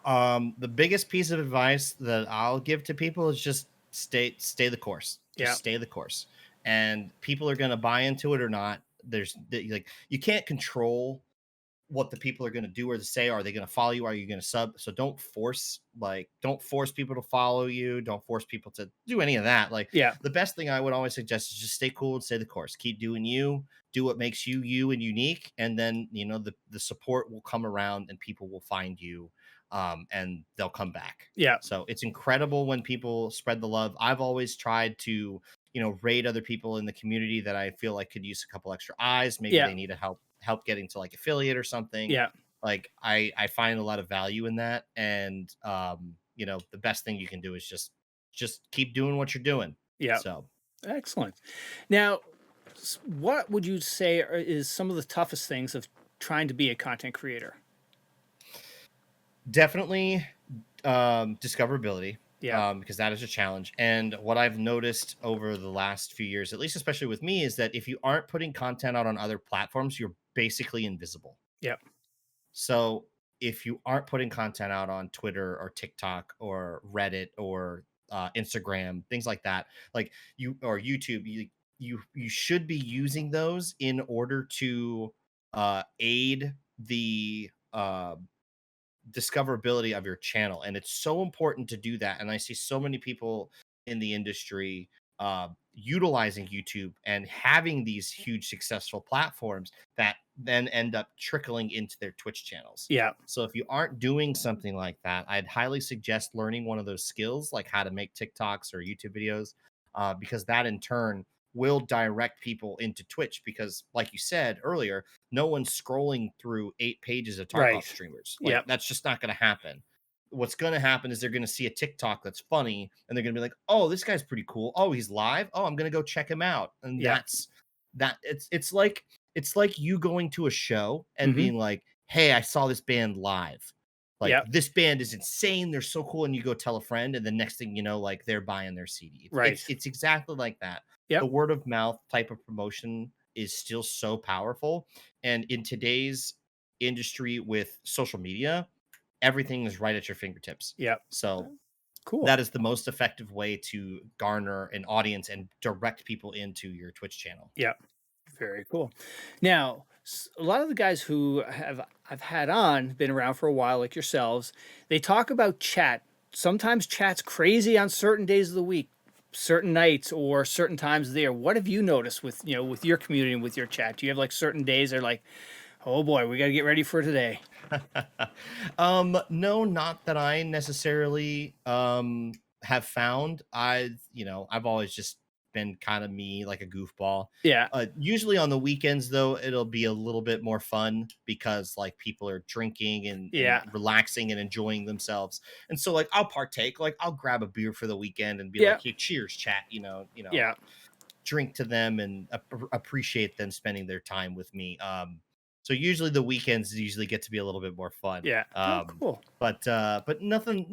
the biggest piece of advice that I'll give to people is just stay the course. Yeah. Just stay the course. And people are going to buy into it or not. Like you can't control what the people are going to do or to say. Are they going to follow you? Are you going to sub? So don't force people to follow you. Don't force people to do any of that. Like Yeah. the best thing I would always suggest is just stay cool and stay the course. Keep doing you. Do what makes you you and unique, and then the support will come around and people will find you, and they'll come back. Yeah. So it's incredible when people spread the love. I've always tried to raid other people in the community that I feel like could use a couple extra eyes. Maybe Yeah. they need a help getting to like affiliate or something. Yeah. Like I find a lot of value in that, and the best thing you can do is just keep doing what you're doing. Yeah. So Excellent. Now, what would you say is some of the toughest things of trying to be a content creator? Definitely discoverability, Yeah. because that is a challenge. And what I've noticed over the last few years, at least especially with me, is that if you aren't putting content out on other platforms, you're basically invisible. Yeah. So if you aren't putting content out on Twitter or TikTok or Reddit or Instagram, things like that, like you or YouTube, you should be using those in order to aid the discoverability of your channel. And it's so important to do that. And I see so many people in the industry utilizing YouTube and having these huge successful platforms that then end up trickling into their Twitch channels. Yeah. So if you aren't doing something like that, I'd highly suggest learning one of those skills, like how to make TikToks or YouTube videos, because that in turn will direct people into Twitch. Because, like you said earlier, no one's scrolling through 8 pages of Tarkov Right. streamers. Like, Yep. that's just not going to happen. What's going to happen is they're going to see a TikTok that's funny and they're going to be like, "Oh, this guy's pretty cool. Oh, he's live. Oh, I'm going to go check him out." And Yep. it's like you going to a show and Hmm. being like, "Hey, I saw this band live. Like, Yep. this band is insane. They're so cool." And you go tell a friend, and the next thing you know, like, they're buying their CD. It's Right. it's, it's exactly like that. The Yep. word of mouth type of promotion is still so powerful. And in today's industry with social media, everything is right at your fingertips. Yep. So Cool. that is the most effective way to garner an audience and direct people into your Twitch channel. Yep. Very cool. Now, a lot of the guys who I've had on been around for a while, like yourselves. They talk about chat. Sometimes chat's crazy on certain days of the week, certain nights, or certain times of the year. What have you noticed with with your community and with your chat? Do you have like certain days that are like, oh boy, we got to get ready for today? No, not that I necessarily have found. I've always just been kind of me, like a goofball. Yeah. Usually on the weekends though, it'll be a little bit more fun because like people are drinking and Yeah. relaxing and enjoying themselves. And so like I'll partake, like I'll grab a beer for the weekend and be like, Yeah. "Hey, cheers, chat," Yeah. drink to them and appreciate them spending their time with me. So usually the weekends usually get to be a little bit more fun. Yeah. Oh, cool. But nothing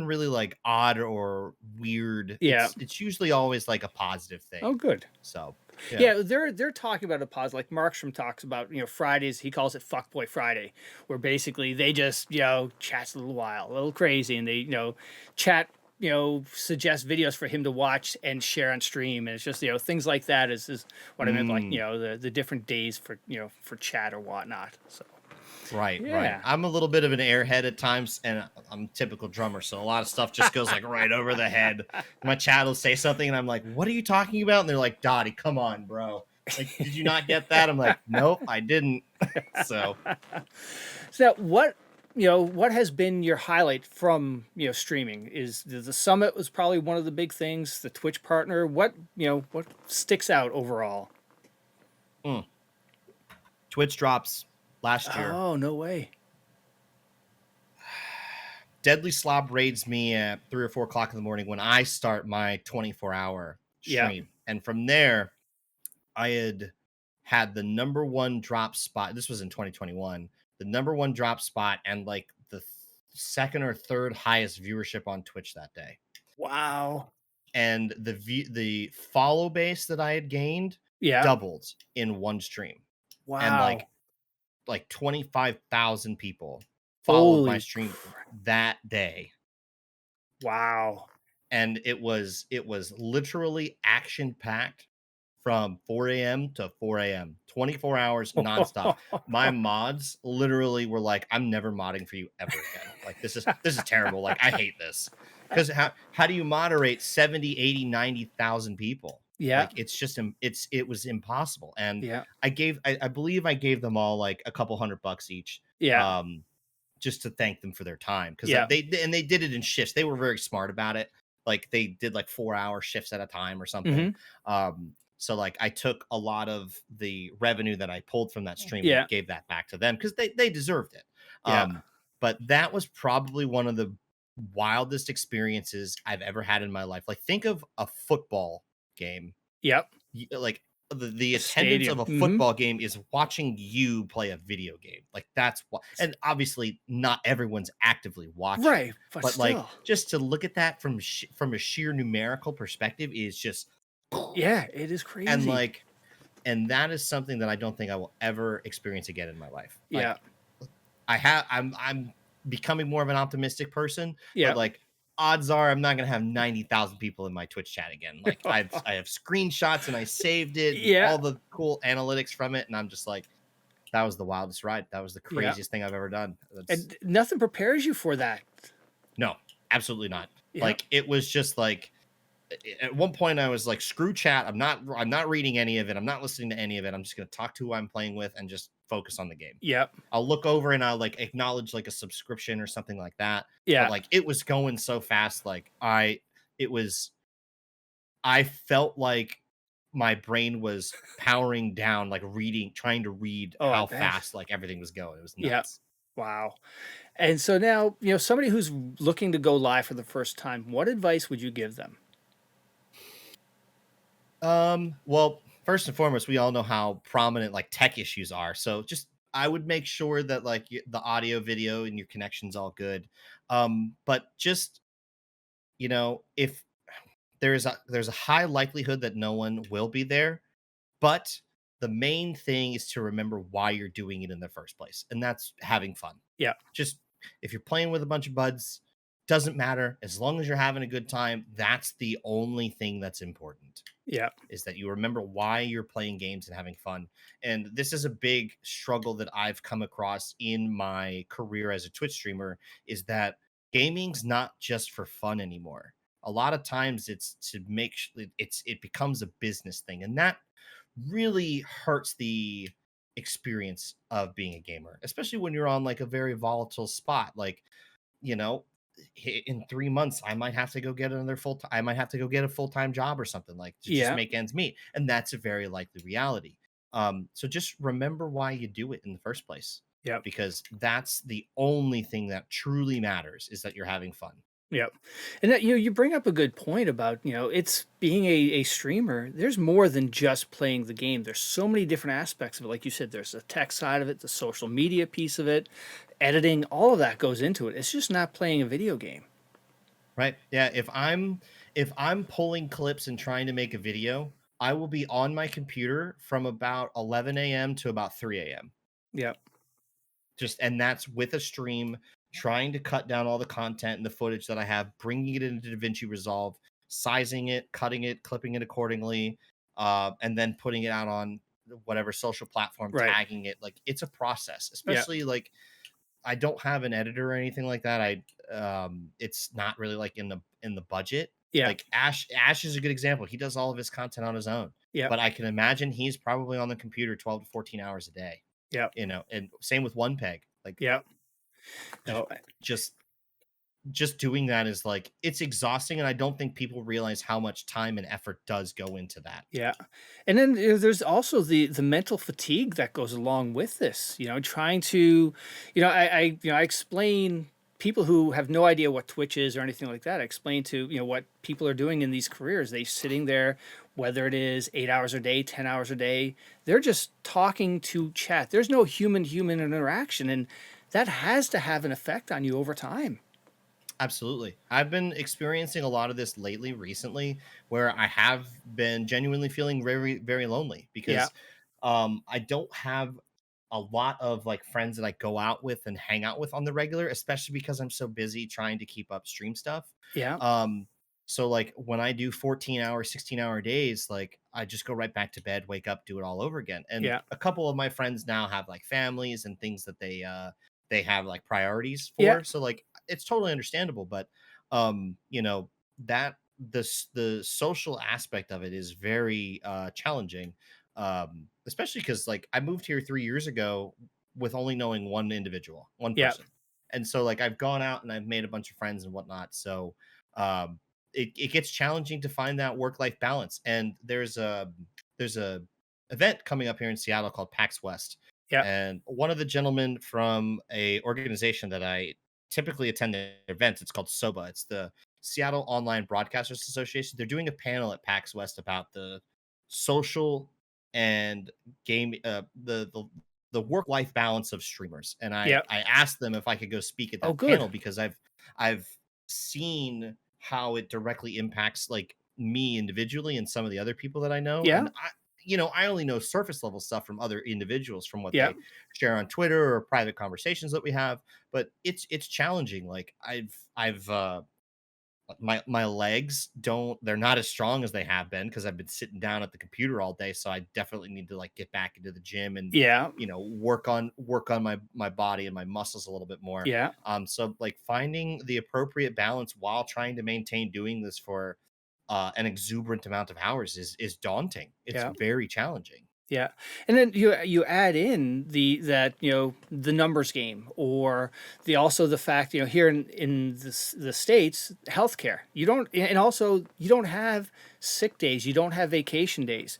really like odd or weird. Yeah. It's usually always like a positive Oh, thing. good. So yeah. Yeah, they're talking about a pause. Like Markstrom talks about, Fridays. He calls it Fuckboy Friday, where basically they just chats a little while, a little crazy, and they chat, suggest videos for him to watch and share on stream, and it's just things like that is what I meant, like Mm, the different days for for chat or whatnot. So right. yeah, I'm a little bit of an airhead at times, and I'm a typical drummer, so a lot of stuff just goes like right over the head. My chat will say something, and I'm like, "What are you talking about?" And they're like, "Dotty, come on, bro. Like, did you not get that?" I'm like, "Nope, I didn't." So so what has been your highlight from streaming? Is the summit was probably one of the big things. The Twitch partner. What sticks out overall? mm, Twitch drops last year. Oh, no way. Deadly Slob raids me at 3 or 4 o'clock in the morning when I start my 24-hour Yeah. stream. And from there, I had the number one drop spot. This was in 2021, the number one drop spot and like the second or third highest viewership on Twitch that day. Wow. And the follow base that I had gained Yeah. doubled in one stream. And Wow. like 25,000 people followed my Holy stream crap. that day. Wow. And it was literally action packed from 4 a.m. to 4 a.m. 24 hours nonstop. My mods literally were like, "I'm never modding for you ever again. Like, this is terrible. Like, I hate this." Because how do you moderate 70, 80, 90,000 people? Yeah. Like, it was impossible. And Yeah. I believe I gave them all like a couple $100 each. Yeah. Um, just to thank them for their time, because Yeah. they did it in shifts. They were very smart about it. Like, they did like 4-hour shifts at a time or something. Hmm. So like I took a lot of the revenue that I pulled from that stream and Yeah. gave that back to them because they deserved it. Yeah. But that was probably one of the wildest experiences I've ever had in my life. Like, think of a football game Yep. Like the The attendance stadium. of a Hmm. football game is watching you play a video game. Like that's what, and obviously not everyone's actively watching, Right, but but like still. just to look at that from from a sheer numerical perspective is just, Yeah, it is and crazy. like, and that is something that I don't think I will ever experience again in my life. Yeah. Like I'm becoming more of an optimistic person, but Yeah. like odds are I'm not gonna have 90,000 people in my Twitch chat again. Like I have screenshots and I saved it and Yeah. all the cool analytics from it, and I'm just like, that was the wildest ride. That was the Yeah. craziest thing I've ever done. That's And nothing prepares you for that. no, absolutely not. Yeah. Like it was just like at one point I was like, screw chat. I'm not reading any of it. I'm not listening to any of it. I'm just gonna talk to who I'm playing with and just focus on the game. Yep. I'll look over and I'll like acknowledge like a subscription or something like that. But Yeah. like it was going so fast, like it was I felt like my brain was powering down, like reading, trying to read Oh, I how bet. fast like everything was going. It was Yeah. nuts. Wow. And so now, somebody who's looking to go live for the first time, what advice would you give them? Well, first and foremost, we all know how prominent like tech issues are. So just I would make sure that like the audio, video, and your connection's all good. But just if there's a high likelihood that no one will be there, but the main thing is to remember why you're doing it in the first place, and that's having fun. Yeah. Just if you're playing with a bunch of buds, doesn't matter as long as you're having a good time. That's the only thing that's important, Yeah. is that you remember why you're playing games and having fun. And this is a big struggle that I've come across in my career as a Twitch streamer, is that gaming's not just for fun anymore. A lot of times it's to make it becomes a business thing, and that really hurts the experience of being a gamer, especially when you're on like a very volatile spot. Like, you know, in 3 months, I might have to go get another full time. I might have to go get a full time job or something, like to just Yeah. make ends meet, and that's a very likely reality. So just remember why you do it in the first place, Yeah. because that's the only thing that truly matters, is that you're having fun. Yep. And that you bring up a good point about, it's being a streamer. There's more than just playing the game. There's so many different aspects of it. Like you said, there's the tech side of it, the social media piece of it, editing, all of that goes into it. It's just not playing a video game. Right? Yeah. If I'm pulling clips and trying to make a video, I will be on my computer from about 11 a.m. to about 3 a.m. Yep. Just, and that's with a stream, trying to cut down all the content and the footage that I have, bringing it into DaVinci Resolve, sizing it, cutting it, clipping it accordingly, and then putting it out on whatever social platform, Right. tagging it. Like it's a process, Yeah. especially like I don't have an editor or anything like that. It's not really like in the budget. Yeah. Like Ash is a good example. He does all of his content on his own, Yeah. but I can imagine he's probably on the computer 12 to 14 hours a day. Yeah. And same with One Peg. Like Yeah. just No. just just doing that is like, it's exhausting, and I don't think people realize how much time and effort does go into that. Yeah. And then there's also the mental fatigue that goes along with this, trying to, I explain people who have no idea what Twitch is or anything like that. I explain to, what people are doing in these careers. They sitting there, whether it is 8 hours a day, 10 hours a day, they're just talking to chat. There's no human interaction. And that has to have an effect on you over time. Absolutely. I've been experiencing a lot of this recently, where I have been genuinely feeling very, very lonely, Yeah. because I don't have a lot of like friends that I go out with and hang out with on the regular, especially because I'm so busy trying to keep up stream stuff. Yeah. Um, so like when I do 14-hour, 16-hour days, like I just go right back to bed, wake up, do it all over again. And Yeah. a couple of my friends now have like families and things that they have like priorities Yeah. for. So like it's totally understandable, but that the social aspect of it is very challenging, especially because like I moved here 3 years ago with only knowing one Yeah. person, and so like I've gone out and I've made a bunch of friends and whatnot. So um, it gets challenging to find that work-life balance. And there's a event coming up here in Seattle called PAX West, Yeah. and one of the gentlemen from a organization that I typically attend their events, it's called SOBA. It's the Seattle Online Broadcasters Association. They're doing a panel at PAX West about the social and game the work life balance of streamers. And I Yep. I asked them if I could go speak at Oh, that good. panel because I've seen how it directly impacts like me individually and some of the other people that I know. Yeah. And I only know surface level stuff from other individuals from what Yeah. they share on Twitter or private conversations that we have. But it's challenging. Like I've my legs don't they're not as strong as they have been because I've been sitting down at the computer all day. So I definitely need to like get back into the gym and Yeah. work on my body and my muscles a little bit more. Yeah. So like finding the appropriate balance while trying to maintain doing this for an exuberant amount of hours is daunting. It's Yeah. very challenging. Yeah, and then you add in that the numbers game, or the fact here in the states, healthcare, you don't, and also you don't have sick days, you don't have vacation days.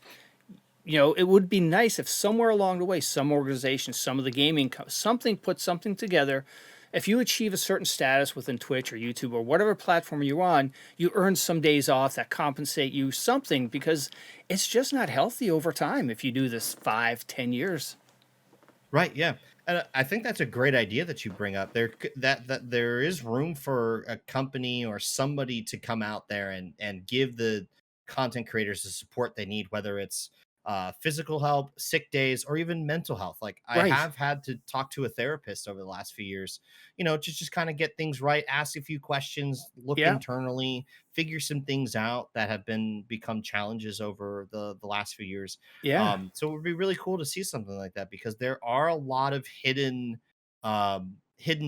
It would be nice if somewhere along the way, some organization, some of the gaming, something put something together. If you achieve a certain status within Twitch or YouTube or whatever platform you're on, you earn some days off that compensate you something, because it's just not healthy over time if you do this 5, 10 years. Right, yeah. And I think that's a great idea that you bring up. That there is room for a company or somebody to come out there and give the content creators the support they need, whether it's physical help, sick days, or even mental health. Like I Right. have had to talk to a therapist over the last few years, to just kind of get things right, ask a few questions, look Yeah. internally, figure some things out that have become challenges over the last few years. Yeah. So it would be really cool to see something like that because there are a lot of hidden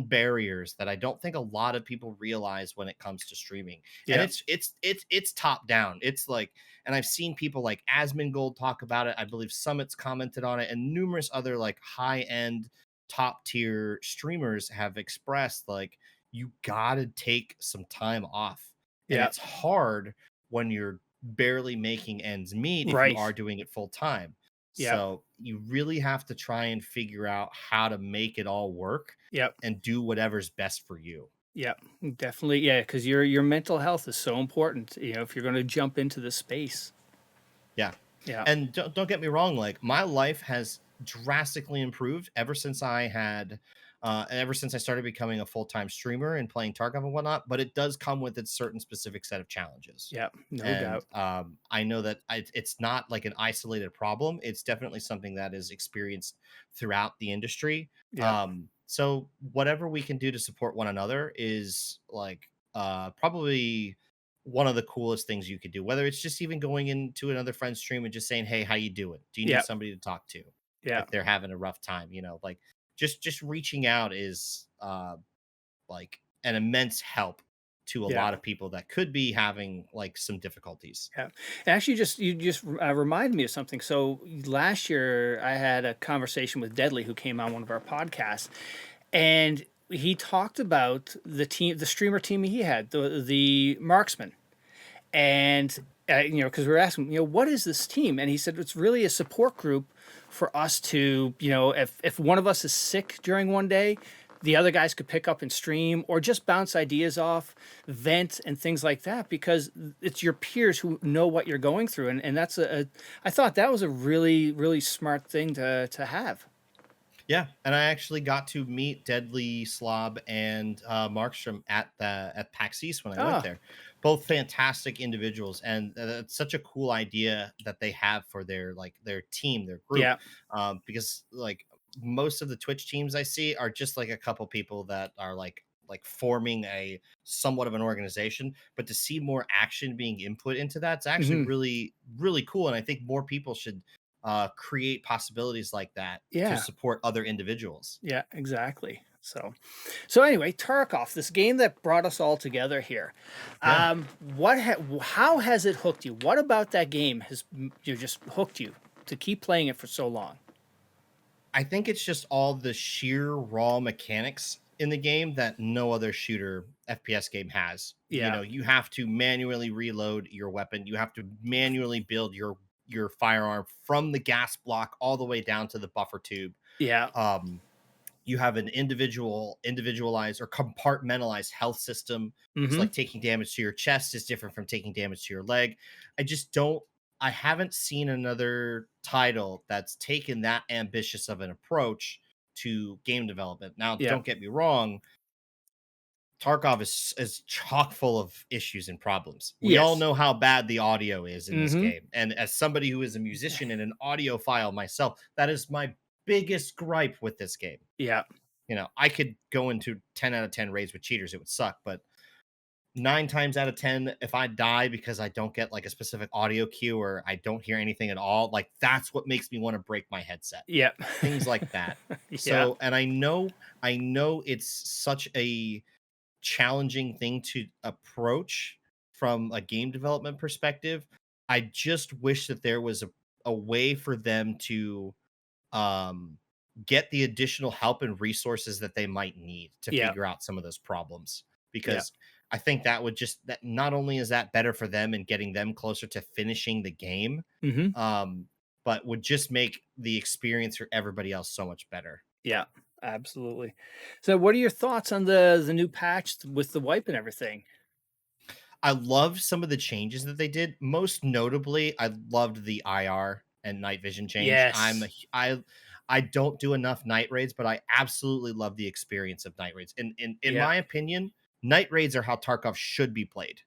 barriers that I don't think a lot of people realize when it comes to streaming. And Yeah. it's top down. It's like, and I've seen people like Asmongold talk about it. I believe Summit's commented on it, and numerous other like high end top tier streamers have expressed like you gotta take some time off. And Yeah. it's hard when you're barely making ends meet if you Right. are doing it full time. Yeah. So you really have to try and figure out how to make it all work Yeah. and do whatever's best for you. Yeah. Definitely. Yeah, because your mental health is so important. If you're going to jump into this space. Yeah. Yeah. And don't get me wrong, like my life has drastically improved ever since I started becoming a full-time streamer and playing Tarkov and whatnot, but it does come with its certain specific set of challenges. Yeah. No And doubt. I know that it's not like an isolated problem. It's definitely something that is experienced throughout the industry. Yeah. So whatever we can do to support one another is like probably one of the coolest things you could do, whether it's just even going into another friend's stream and just saying, hey, how you doing, do you need Yeah. somebody to talk to Yeah. if they're having a rough time, like just reaching out is like an immense help to a Yeah. lot of people that could be having like some difficulties. Yeah. And actually, you just reminded me of something. So last year, I had a conversation with Deadly, who came on one of our podcasts, and he talked about the streamer team he had, the marksman, and because we were asking, what is this team, and he said it's really a support group for us to, if one of us is sick during one day, the other guys could pick up and stream, or just bounce ideas off, vent, and things like that, because it's your peers who know what you're going through, and that's I thought that was a really, really smart thing to have. Yeah, and I actually got to meet Deadly, Slob, and Markstrom at PAX East when I went Oh. there. Both fantastic individuals, and it's such a cool idea that they have for their team, their group, Yeah. because like most of the Twitch teams I see are just like a couple people that are like forming a somewhat of an organization. But to see more action being input into that's actually Hmm. really really cool, and I think more people should create possibilities like that to Yeah. support other individuals. Yeah, exactly. So anyway, Tarkov, this game that brought us all together here. Yeah. How has it hooked you? What about that game has just hooked you to keep playing it for so long? I think it's just all the sheer raw mechanics in the game that no other shooter FPS game has. Yeah. You have to manually reload your weapon. You have to manually build your firearm from the gas block all the way down to the buffer tube. Yeah. Um, you have an individualized or compartmentalized health system. So Mm-hmm. like taking damage to your chest is different from taking damage to your leg. I just don't I haven't seen another title that's taken that ambitious of an approach to game development. Now, Yeah. don't get me wrong, Tarkov is chock full of issues and problems. We all Yes. know how bad the audio is in this Mm-hmm. game. And as somebody who is a musician and an audiophile myself, that is my biggest gripe with this game. Yeah. I could go into 10 out of 10 raids with cheaters. It would suck, but 9 times out of 10, if I die because I don't get like a specific audio cue or I don't hear anything at all, like that's what makes me want to break my headset. Yeah. Things like that. Yeah. So, and I know it's such a challenging thing to approach from a game development perspective. I just wish that there was a way for them to um get the additional help and resources that they might need to Yeah. figure out some of those problems, Yeah. because I think that would just that not only is that better for them and getting them closer to finishing the game, Mm-hmm. um but would just make the experience for everybody else so much better. Yeah. Absolutely. So, what are your thoughts on the new patch with the wipe and everything? I loved some of the changes that they did. Most notably, I loved the IR and night vision change. Yes. I don't do enough night raids, but I absolutely love the experience of night raids. In Yeah. my opinion, night raids are how Tarkov should be played.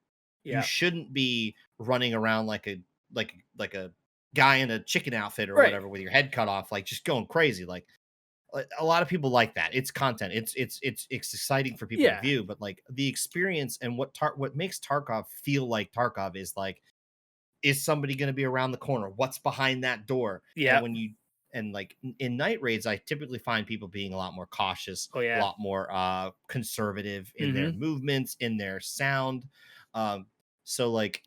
You Yeah. shouldn't be running around like a guy in a chicken outfit or Right. whatever with your head cut off, like just going crazy. Like a lot of people like that. It's content. It's exciting for people to Yeah. view, but like the experience and what makes Tarkov feel like Tarkov is like, is somebody going to be around the corner? What's behind that door? And Yeah. when you and like in night raids, I typically find people being a lot more cautious, Oh a yeah. lot more conservative in their Mm-hmm. movements, in their sound. Um, so like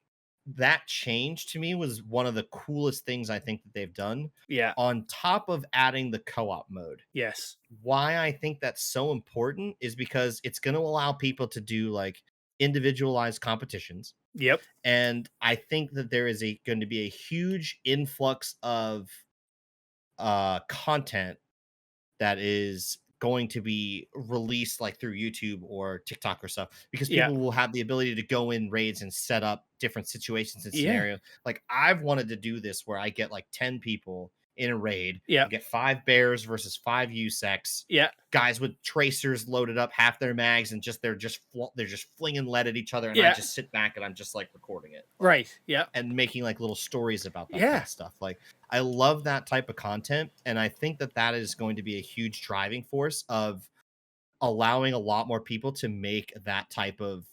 that change to me was one of the coolest things I think that they've done. Yeah. On top of adding the co-op mode, Yes. why I think that's so important is because it's going to allow people to do like individualized competitions. Yep. And I think that there is going to be a huge influx of content that is going to be released like through YouTube or TikTok or stuff, because Yeah. people will have the ability to go in raids and set up different situations and Yeah. scenarios. Like I've wanted to do this where I get like 10 people in a raid. Yeah. I get 5 bears versus 5 USECs, Yeah. guys with tracers loaded up half their mags, and they're just flinging lead at each other, and I Yeah. just sit back and I'm just like recording it, like, Right. Yeah. and making like little stories about that kind Yeah. of stuff. Like I love that type of content, and I think that that is going to be a huge driving force of allowing a lot more people to make that type of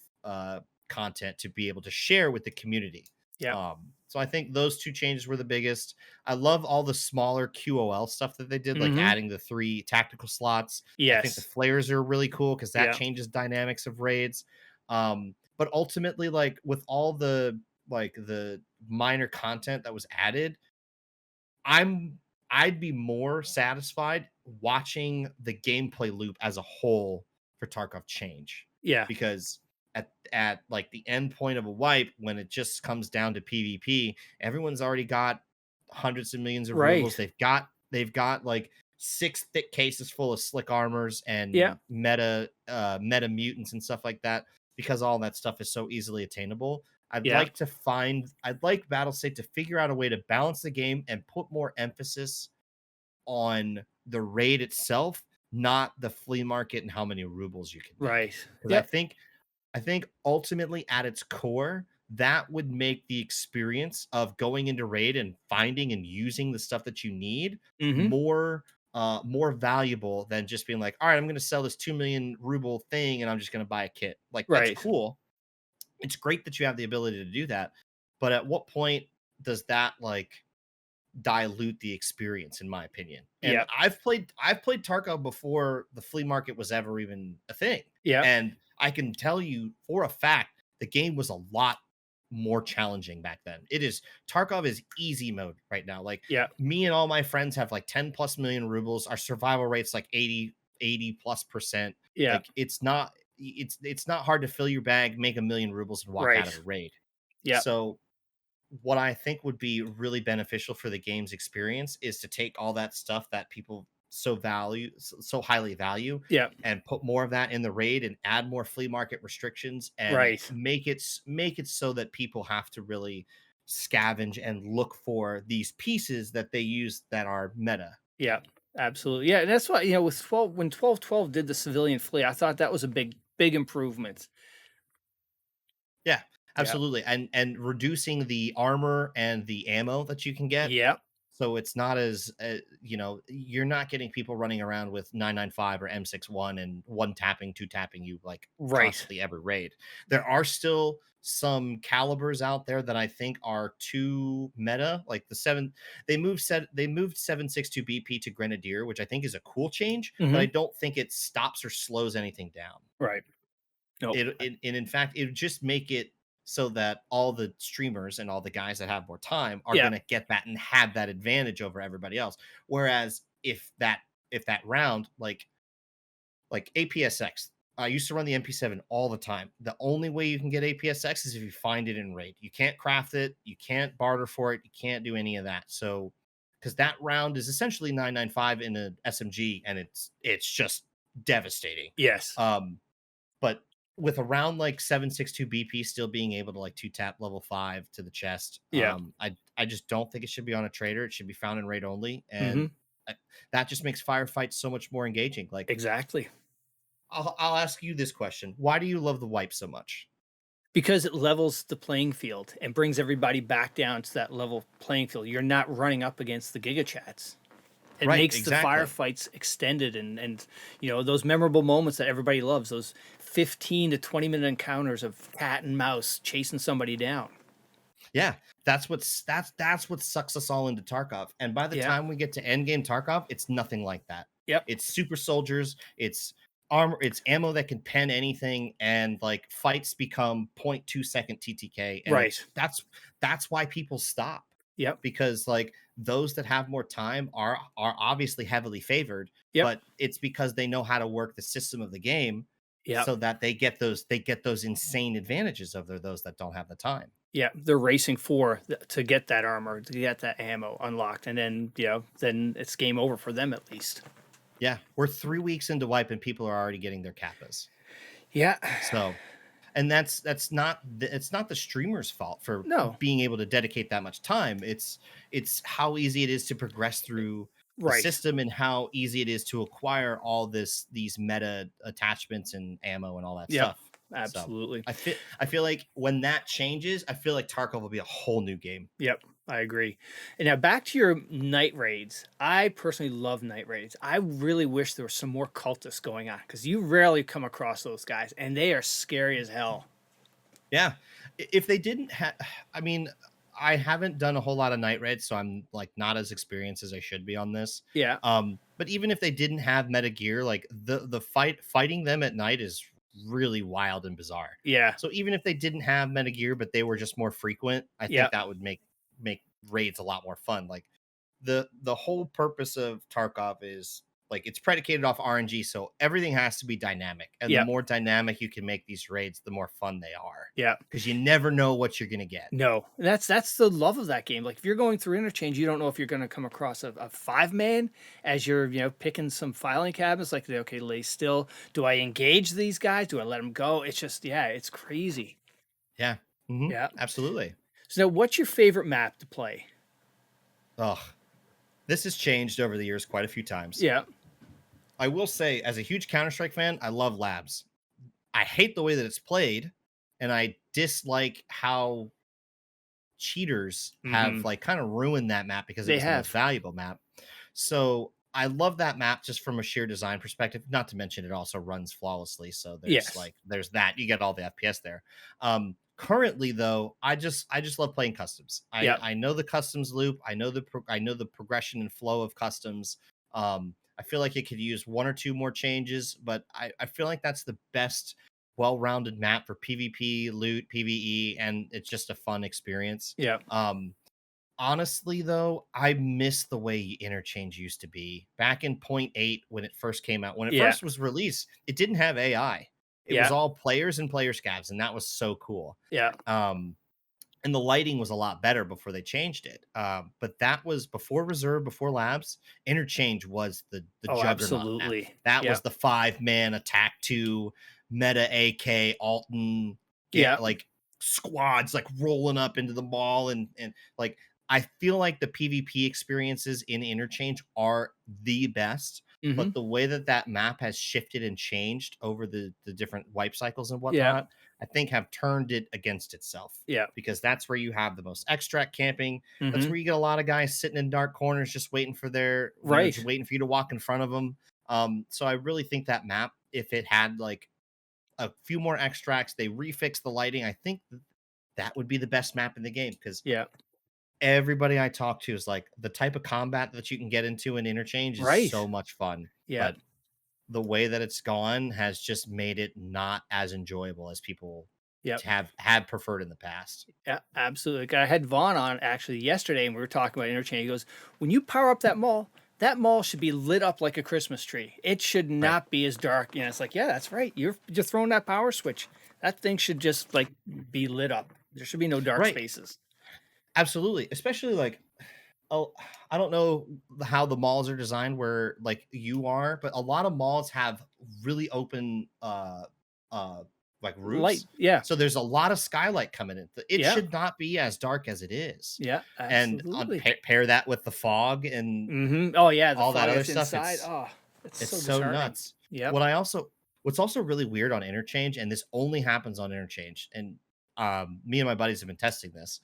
content to be able to share with the community. Yeah. So I think those two changes were the biggest. I love all the smaller QOL stuff that they did, like Mm-hmm. adding the 3 tactical slots. I think the Yes. flares are really cool because that Yeah. changes dynamics of raids. But ultimately, like with all the minor content that was added, I'm I'd be more satisfied watching the gameplay loop as a whole for Tarkov change, Yeah. because at like the end point of a wipe, when it just comes down to PvP, everyone's already got hundreds of millions of rubles. Right. They've got like 6 thick cases full of slick armors Yeah. and meta mutants and stuff like that, because all that stuff is so easily attainable. Yeah. I'd like Battlestate to figure out a way to balance the game and put more emphasis on the raid itself, not the flea market and how many rubles you can make. Right. Because Yep. I think ultimately at its core, that would make the experience of going into raid and finding and using the stuff that you need Mm-hmm. more valuable than just being like, all right, I'm going to sell this 2 million ruble thing and I'm just going to buy a kit. Like that's Right. cool. It's great that you have the ability to do that, but at what point does that like dilute the experience, in my opinion? And Yep. I've played Tarkov before the flea market was ever even a thing. Yep. And I can tell you for a fact the game was a lot more challenging back then. Tarkov is easy mode right now. Like Yep. me and all my friends have like 10 plus million rubles. Our survival rate's like 80 plus percent. Yeah. Like it's not hard to fill your bag, make 1 million rubles, and walk out of Right. a raid. Yeah. So what I think would be really beneficial for the game's experience is to take all that stuff that people so highly value, Yeah. and put more of that in the raid and add more flea market restrictions and Right. make it so that people have to really scavenge and look for these pieces that they use that are meta. Yeah, absolutely. Yeah, and that's why, with 12 when 1212 did the civilian fleet, I thought that was a big improvement. Yeah, Yeah. absolutely. And reducing the armor and the ammo that you can get. Yeah. So it's not as you're not getting people running around with 995 or M61 and one tapping, two tapping you like Right. constantly every raid. There are still some calibers out there that I think are too meta. Like they moved 762 BP to Grenadier, which I think is a cool change, but I Hmm. don't think it stops or slows anything down. Right. No. And in fact, it would just make it so that all the streamers and all the guys that have more time are Yeah. going to get that and have that advantage over everybody else. Whereas if that round like APSX, I used to run the MP7 all the time. The only way you can get APSX is if you find it in raid. You can't craft it, you can't barter for it, you can't do any of that. So because that round is essentially 995 in an SMG, and it's just devastating. Yes. But with a round like 762 BP still being able to like two tap level 5 to the chest, Yeah. I just don't think it should be on a trader. It should be found in raid only, Hmm. and I- that just makes firefights so much more engaging. Like Exactly. I'll ask you this question: why do you love the wipe so much? Because it levels the playing field and brings everybody back down to that level playing field. You're not running up against the giga chats. It Right, makes the exactly. firefights extended, and those memorable moments that everybody loves, those 15 to 20-minute encounters of cat and mouse chasing somebody down. Yeah, that's what sucks us all into Tarkov. And by the Yeah. time we get to endgame Tarkov, it's nothing like that. Yep. It's super soldiers, it's armor, it's ammo that can pen anything, and like fights become 0.2 second TTK, and Right. that's why people stop, Yep. because like those that have more time are obviously heavily favored, Yep. but it's because they know how to work the system of the game Yep. so that they get those insane advantages over those that don't have the time. Yeah, they're racing to get that armor, to get that ammo unlocked, and then it's game over for them at least. Yeah, we're 3 weeks into wipe and people are already getting their kappas. Yeah. So, and it's not the streamer's fault for No. being able to dedicate that much time. It's how easy it is to progress through the Right. system and how easy it is to acquire all these meta attachments and ammo and all that Yep. stuff. So, Absolutely. I feel like when that changes, I feel like Tarkov will be a whole new game. Yep. I agree. And now back to your night raids. I personally love night raids. I really wish there was some more cultists going on because you rarely come across those guys, and they are scary as hell. Yeah. If they didn't have, I mean, I haven't done a whole lot of night raids, so I'm like not as experienced as I should be on this. Yeah. But even if they didn't have meta gear, like the fighting them at night is really wild and bizarre. Yeah. So even if they didn't have meta gear, but they were just more frequent, I Yeah. think that would make raids a lot more fun. Like the whole purpose of Tarkov is like it's predicated off RNG, so everything has to be dynamic. And the Yeah. more dynamic you can make these raids, the more fun they are. Yeah. Because you never know what you're gonna get. No, that's the love of that game. Like if you're going through Interchange, you don't know if you're going to come across a 5-man as you're picking some filing cabinets. Like okay, lay still. Do I engage these guys? Do I let them go? It's just it's crazy. Yeah. Yeah. Absolutely. So now, what's your favorite map to play? Oh, this has changed over the years quite a few times. Yeah. I will say, as a huge Counter-Strike fan, I love Labs. I hate the way that it's played, and I dislike how cheaters have Hmm. like kind of ruined that map because it They was the most have. valuable map. So I love that map just from a sheer design perspective. Not to mention it also runs flawlessly. So Yes. there's that. You get all the FPS there. Currently though, I just love playing customs. I Yep. I know the customs loop. I know the progression and flow of customs. I feel like it could use one or two more changes, but I feel like that's the best well-rounded map for PvP, loot, PvE, and it's just a fun experience. Yep. Honestly, though, I miss the way Interchange used to be back in point eight when it first came out. When it Yeah. first was released, it didn't have AI. It was Yeah. all players and player scavs, and that was so cool. Yeah. Um, and the lighting was a lot better before they changed it. But that was before Reserve, before Labs. Interchange was the Oh, juggernaut map. absolutely. That was Yep. the 5-man attack 2 meta AK Alton Yep. like squads like rolling up into the mall, and like I feel like the PvP experiences in Interchange are the best, Hmm. but the way that that map has shifted and changed over the different wipe cycles and Yeah. whatnot, I think have turned it against itself, Yeah. because that's where you have the most extract camping. That's Hmm. where you get a lot of guys sitting in dark corners just waiting for their, just Right. waiting for you to walk in front of them. So I really think that map, if it had like a few more extracts, they refix the lighting, I think that would be the best map in the game, because Yeah. everybody I talk to is like the type of combat that you can get into in Interchange is so Right. much fun, Yeah. but the way that it's gone has just made it not as enjoyable as people Yep. have had preferred in the past. Yeah, absolutely. Like, I had Vaughn on actually yesterday, and we were talking about Interchange. He goes, "When you power up that mall should be lit up like a Christmas tree. It should Right. not be as dark." You know, it's like, yeah, that's right. You're just throwing that power switch. That thing should just like be lit up. There should be no dark Right. spaces. Absolutely. Especially like, oh, I don't know how the malls are designed where like you are, but a lot of malls have really open uh like Light. roofs. Yeah. So there's a lot of skylight coming in. It Yeah. should not be as dark as it is. Yeah. And Absolutely. pair that with the fog and Oh yeah, the all that fog other that's stuff. inside. Oh, it's It's so so disheartening. nuts. Yep. What I also what's also really weird on Interchange, and this only happens on Interchange, and me and my buddies have been testing this.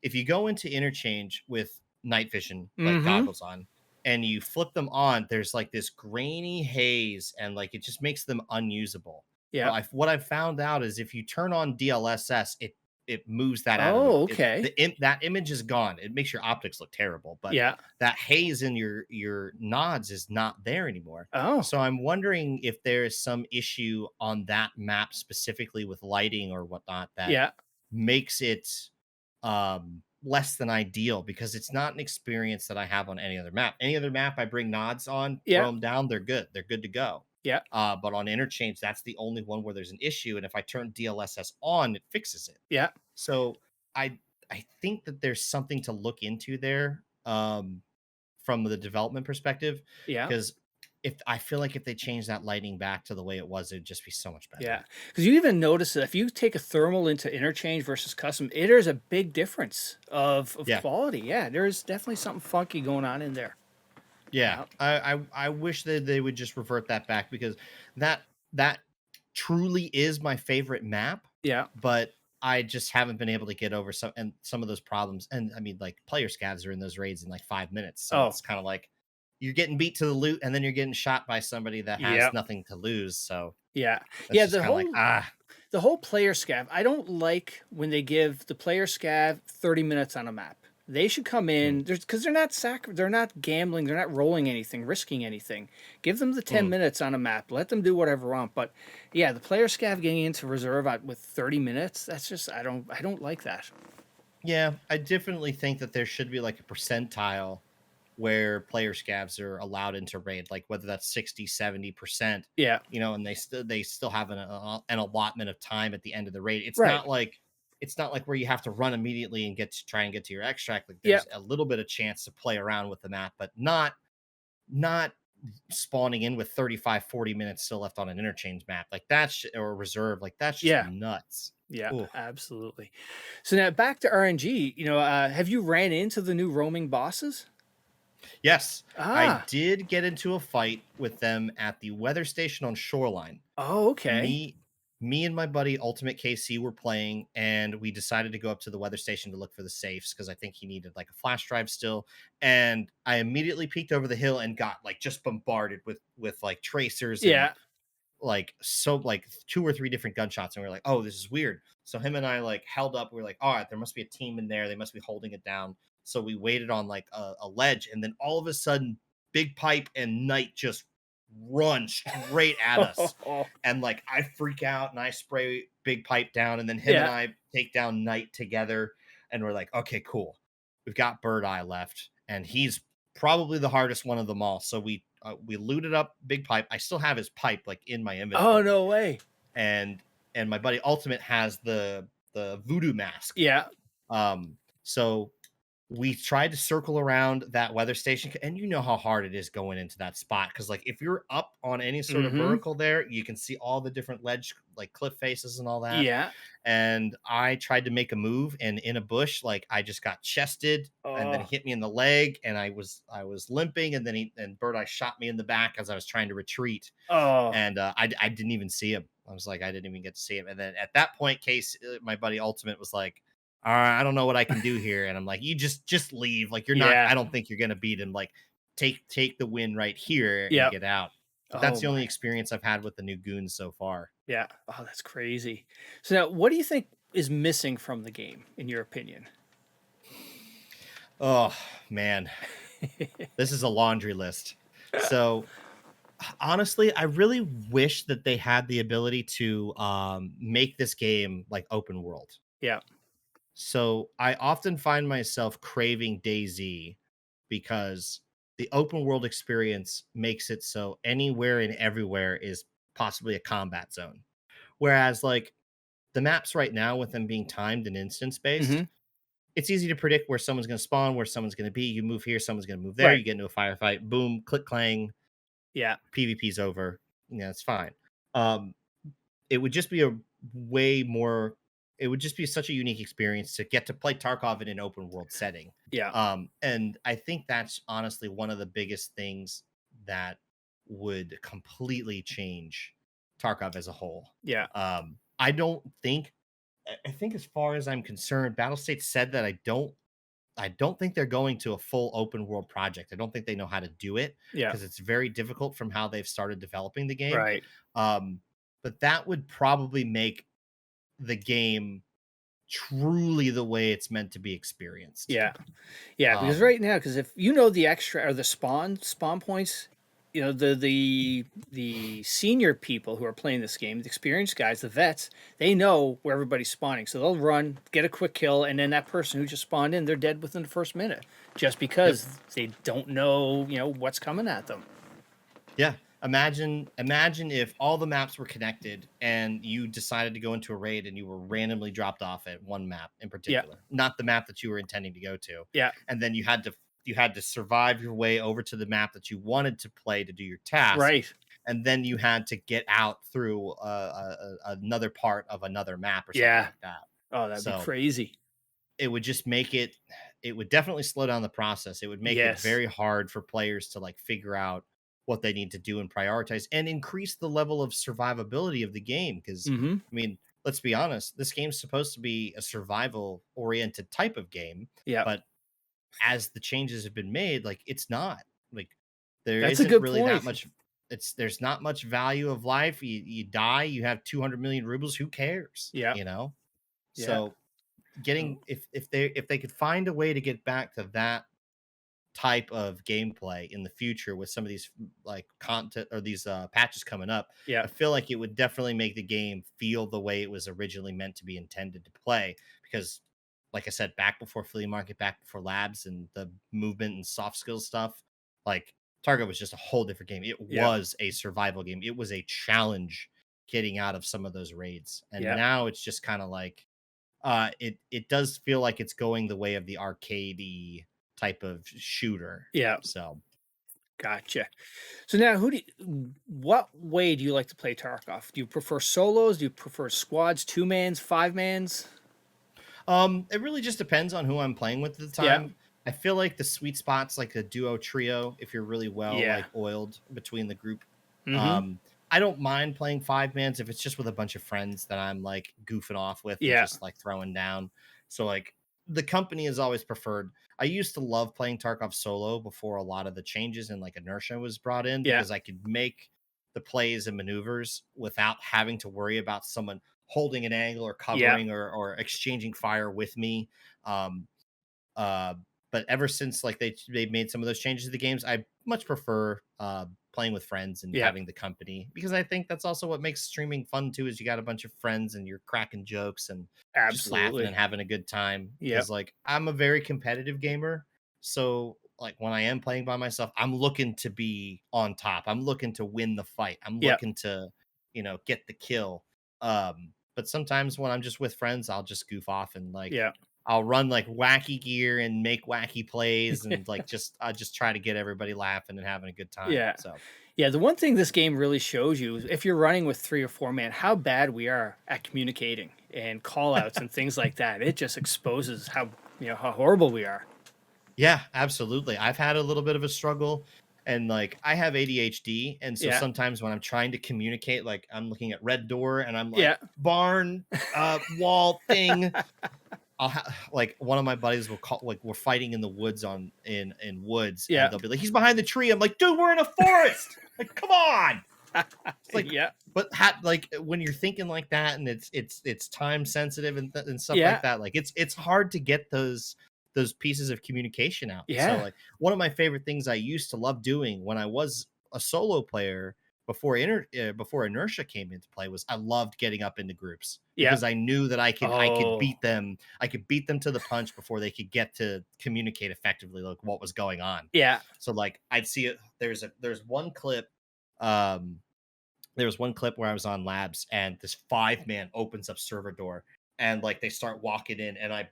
If you go into Interchange with night vision, like Mm-hmm. goggles on, and you flip them on, there's like this grainy haze, and like it just makes them unusable. But Yep. what I've found out is if you turn on DLSS, it moves that out of Oh, okay. that image is gone. It makes your optics look terrible, but Yeah. that haze in your nods is not there anymore. Oh, So I'm wondering if there is some issue on that map specifically with lighting or whatnot that yeah. makes it less than ideal, because it's not an experience that I have on any other map. Any other map I bring nods on, throw Yeah. them down, they're good. They're good to go. Yeah. But on Interchange, that's the only one where there's an issue. And if I turn DLSS on, it fixes it. Yeah. So I I think that there's something to look into there, from the development perspective, Yeah. because if I feel like if they change that lighting back to the way it was, it'd just be so much Yeah, better. because you even notice that if you take a thermal into Interchange versus custom, there's a big difference of Yeah. quality. Yeah, there's definitely something funky going on in there. Yeah, Yep. I wish that they would just revert that back, because that truly is my favorite map, Yeah. but I just haven't been able to get over some of those problems. And I mean, like player scavs are in those raids in like 5 minutes, so Oh, it's kind of like you're getting beat to the loot, and then you're getting shot by somebody that has yeah. nothing to lose. So Yeah. that's Yeah, just kind of like the whole player scav. I don't like when they give the player scav 30 minutes on a map. They should come mm, in because they're not gambling, they're not rolling anything, risking anything. Give them the 10 mm. minutes on a map. Let them do whatever they want. But yeah, the player scav getting into reserve with 30 minutes, that's just I don't like that. Yeah, I definitely think that there should be like a percentile where player scavs are allowed into raid, like whether that's 60, 70%, Yeah. and they still have an allotment of time at the end of the raid. Right. It's not like where you have to run immediately and try and get to your extract. Like Yeah. there's a little bit of chance to play around with the map, but not spawning in with 35, 40 minutes still left on an interchange map. Like that's or reserve, like that's just Yeah. nuts. Yeah, Ooh. absolutely. So now back to RNG, have you ran into the new roaming bosses? Yes, I Ah. did get into a fight with them at the weather station on Shoreline. Oh, okay. Me and my buddy Ultimate KC were playing, and we decided to go up to the weather station to look for the safes, because I think he needed like a flash drive still. And I immediately peeked over the hill and got like just bombarded with like tracers and Yeah. like two or three different gunshots, and we are like, oh, this is weird. So him and I like held up. We are like, all right, there must be a team in there. They must be holding it down. So we waited on like a ledge, and then all of a sudden, Big Pipe and Knight just run straight at us. And like I freak out and I spray Big Pipe down, and then him and Yeah. I take down Knight together, and we're like, okay, cool. We've got Bird Eye left, and he's probably the hardest one of them all. So we looted up Big Pipe. I still have his pipe like in my Oh, inventory, no way. and my buddy Ultimate has the voodoo mask. Yeah. So we tried to circle around that weather station, and you know how hard it is going into that spot because, like, if you're up on any sort of Mm-hmm. vertical there, you can see all the different ledge, like cliff faces and all that. Yeah. And I tried to make a move, and in a bush, like I just got chested, and then he Oh. hit me in the leg, and I was limping, and then Bird Eye shot me in the back as I was trying to retreat, Oh. and I didn't even see him. I was like, I didn't even get to see him. And then at that point, Case, my buddy Ultimate, was like, all right, I don't know what I can do here. And I'm like, you just leave. Like, you're not, Yeah. I don't think you're gonna beat him. Like, take the win right here and Yep. get out. But that's Oh the only my. experience I've had with the new goons so far. Yeah. Oh, that's crazy. So now, what do you think is missing from the game, in your opinion? Oh man, this is a laundry list. So honestly, I really wish that they had the ability to make this game like open world. Yeah. So I often find myself craving DayZ because the open world experience makes it so anywhere and everywhere is possibly a combat zone. Whereas like the maps right now, with them being timed and instance based, Mm-hmm. it's easy to predict where someone's going to spawn, where someone's going to be. You move here, someone's going to move there. Right. You get into a firefight, boom, click clang, Yeah. PvP's over. Yeah, it's fine. Um, it would just be a way more. It would just be such a unique experience to get to play Tarkov in an open world setting. Yeah. And I think that's honestly one of the biggest things that would completely change Tarkov as a whole. Yeah. I don't think. I think, as far as I'm concerned, Battlestate said that I don't think they're going to a full open world project. I don't think they know how to do it Yeah. because it's very difficult from how they've started developing the game. Right. Um, but that would probably make the game truly the way it's meant to be experienced. Yeah. Yeah, because Um, right now, because if you know the extra or the spawn points, the senior people who are playing this game, the experienced guys, the vets, they know where everybody's spawning, so they'll run, get a quick kill, and then that person who just spawned in, they're dead within the first minute, just yep. because they don't know, what's coming at them. Yeah. Imagine if all the maps were connected and you decided to go into a raid and you were randomly dropped off at one map in Yeah, particular, not the map that you were intending to go to. yeah, And then you had to survive your way over to the map that you wanted to play to do your task, right. and then you had to get out through another part of another map or something Yeah. like that. Oh, that'd be So crazy. it would just make it would definitely slow down the process. It would make it Yes. very hard for players to like figure out what they need to do and prioritize and increase the level of survivability of the game. Because Mm-hmm. I mean, let's be honest, this game's supposed to be a survival oriented type of game, Yeah, but as the changes have been made, like it's not. Like there that's a isn't good really that point. much. There's not much value of life. You die, you have 200 million rubles. Who cares? Yeah, You know. yeah, So getting if they could find a way to get back to that type of gameplay in the future with some of these like content or these patches coming up, yeah, I feel like it would definitely make the game feel the way it was originally meant to be intended to play. Because, like I said, back before Flea Market, back before Labs and the movement and soft skills stuff, like Target was just a whole different game. It yeah, was a survival game. It was a challenge getting out of some of those raids, and yeah, now it's just kind of like it does feel like it's going the way of the arcadey type of shooter. yeah. So, Gotcha. So now, what way do you like to play Tarkov? Do you prefer solos? Do you prefer squads, two mans, five mans? it really just depends on who I'm playing with at the Yeah. time. I feel like the sweet spot's like a duo trio if you're really well Yeah. like oiled between the group. Mm-hmm. Um, I don't mind playing five mans if it's just with a bunch of friends that I'm like goofing off with and Yeah. just like throwing down. So like the company is always preferred. I used to love playing Tarkov solo before a lot of the changes and like inertia was brought in Yeah. because I could make the plays and maneuvers without having to worry about someone holding an angle or Yeah. covering or exchanging fire with me. Um, uh, but ever since like they made some of those changes to the games, I much prefer playing with friends and Yeah. having the company because I think that's also what makes streaming fun too. Is you got a bunch of friends and you're cracking jokes and just laughing Absolutely. and having a good time. Yep. Because like I'm a very competitive gamer, so like when I am playing by myself, I'm looking to be on top. I'm looking to win the fight. I'm Yep. looking to get the kill. But sometimes when I'm just with friends, I'll just goof off and like Yeah. I'll run like wacky gear and make wacky plays and like I just try to get everybody laughing and having a good time. Yeah. So Yeah, the one thing this game really shows you is if you're running with 3 or 4 man, how bad we are at communicating and call outs and things like that. It just exposes how, how horrible we are. yeah, absolutely. I've had a little bit of a struggle and like I have ADHD. And so Yeah. sometimes when I'm trying to communicate, like I'm looking at red door and I'm like Yeah. barn, wall thing. Like one of my buddies will call like we're fighting in the woods in woods and Yeah. they'll be like, he's behind the tree. I'm like, dude, we're in a forest. Like, come on. It's like, Yeah. but like when you're thinking like that and it's time sensitive and stuff Yeah. like that, like it's hard to get those pieces of communication out. So Yeah. like one of my favorite things I used to love doing when I was a solo player before inertia came into play was I loved getting up into groups Yeah. because I knew that I could Oh. beat them. I could beat them to the punch before they could get to communicate effectively like what was going on. Yeah. So like I'd see it. There's one clip. Um, there was one clip where I was on labs and this 5-man opens up server door and like they start walking in and I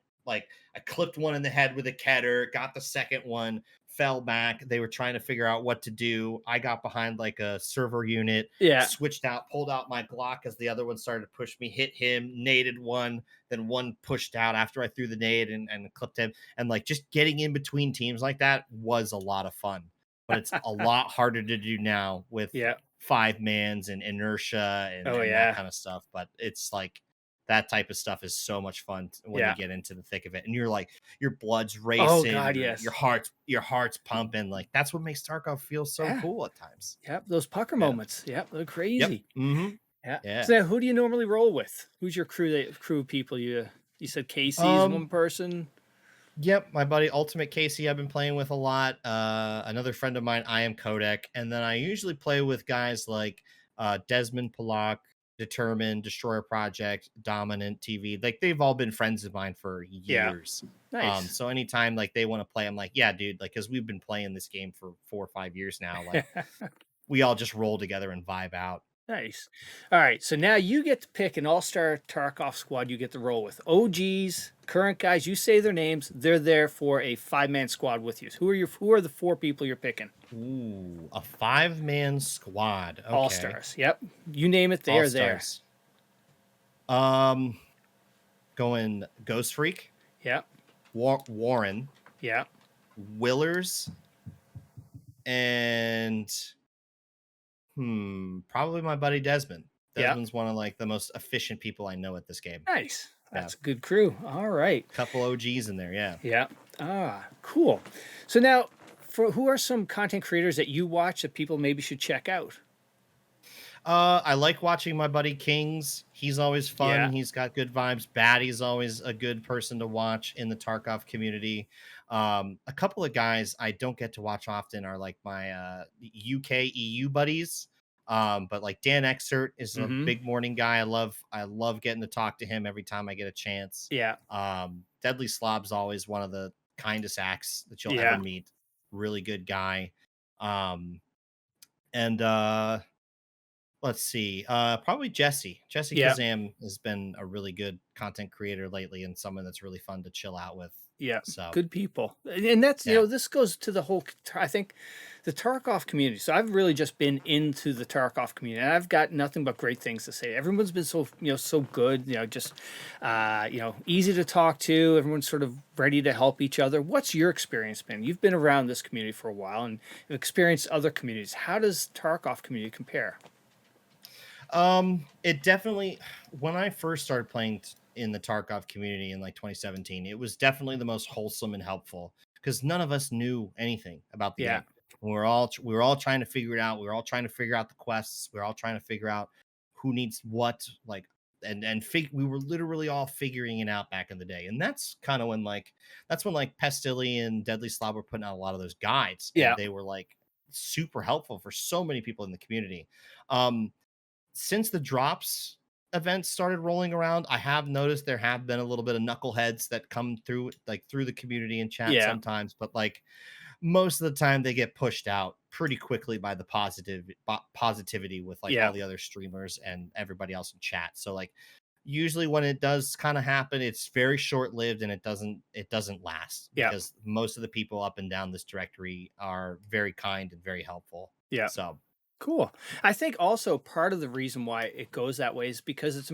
clipped one in the head with a ketter, got the second one, fell back. They were trying to figure out what to do. I got behind like a server unit, Yeah. switched out, pulled out my Glock as the other one started to push me, hit him, naded one, then one pushed out after I threw the nade and clipped him. And like just getting in between teams like that was a lot of fun. But it's a lot harder to do now with Yeah. 5-mans and inertia Oh and that yeah. kind of stuff. But it's like that type of stuff is so much fun when you Yeah. get into the thick of it and you're like your blood's Oh racing, god, yes. your heart's pumping. Like that's what makes Tarkov feel so Yeah. cool at times. Yep. Those pucker Yeah. moments. Yep. They're Yep. crazy. Mm-hmm. Yeah. Yeah. So now who do you normally roll with? Who's your crew of people? You said Casey's Um. one person. Yep. My buddy Ultimate Casey, I've been playing with a lot. Another friend of mine, I am Kodak, and then I usually play with guys like Desmond Pollock, Determined, Destroyer Project, Dominant TV. Like they've all been friends of mine for Yeah. years. Nice. So anytime like they want to play, I'm like, yeah, dude, like because we've been playing this game for 4 or 5 years now. Like we all just roll together and vibe out. Nice. All right. So now you get to pick an all-star Tarkov squad you get to roll with. OGs, current guys, you say their names. They're there for a 5-man squad with you. So who are the 4 people you're picking? Ooh, a 5-man squad. Okay. All-stars. Yep. You name it, they All are there. stars. Going Ghost Freak, Yep. Warren, Yep. Willers, and probably my buddy Desmond. Yep. Desmond's one of like the most efficient people I know at this game. Nice. That's a good crew. All right. Couple OGs in there, yeah. Yeah. Ah, cool. So now, for who are some content creators that you watch that people maybe should check out? I like watching my buddy Kings. He's always fun. Yeah. He's got good vibes. Baddie's always a good person to watch in the Tarkov community. A couple of guys I don't get to watch often are like my UK EU buddies. But like Dan Exert is a Mm-hmm. big morning guy. I love getting to talk to him every time I get a chance. Yeah. Deadly Slob's always one of the kindest acts that you'll Yeah. ever meet. Really good guy. And let's see. Probably Jesse. Jesse Yeah. Kazam has been a really good content creator lately and someone that's really fun to chill out with. Yeah, So good people. And that's, Yeah. this goes to the whole, I think, the Tarkov community. So I've really just been into the Tarkov community, and I've got nothing but great things to say. Everyone's been so, so good, just, easy to talk to. Everyone's sort of ready to help each other. What's your experience been? You've been around this community for a while and you've experienced other communities. How does Tarkov community compare? It definitely, when I first started playing in the Tarkov community in like 2017, it was definitely the most wholesome and helpful because none of us knew anything about the Yeah. game. We were all trying to figure it out. We were all trying to figure out the quests. We were all trying to figure out who needs what, like, we were literally all figuring it out back in the day. And that's kind of when that's when Pestilly and Deadly Slob were putting out a lot of those guides. Yeah. And they were like super helpful for so many people in the community. Since the drops events started rolling around, I have noticed there have been a little bit of knuckleheads that come through through the community and chat Yeah. sometimes, but like most of the time they get pushed out pretty quickly by the positivity with like Yeah. all the other streamers and everybody else in chat. So like usually when it does kind of happen, it's very short lived, and it doesn't last, Yeah. because most of the people up and down this directory are very kind and very helpful. Yeah. So Cool. I think also part of the reason why it goes that way is because it's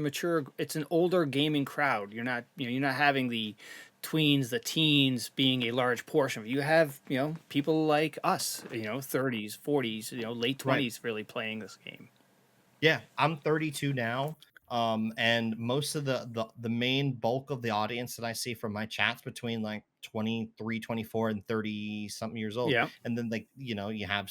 an older gaming crowd. You're not having the tweens, the teens being a large portion of it. You have, people like us, 30s, 40s, late right. 20s really playing this game. Yeah, I'm 32 now. And most of the main bulk of the audience that I see from my chats between like 23, 24, and 30 something years old. Yeah. And then, like, you have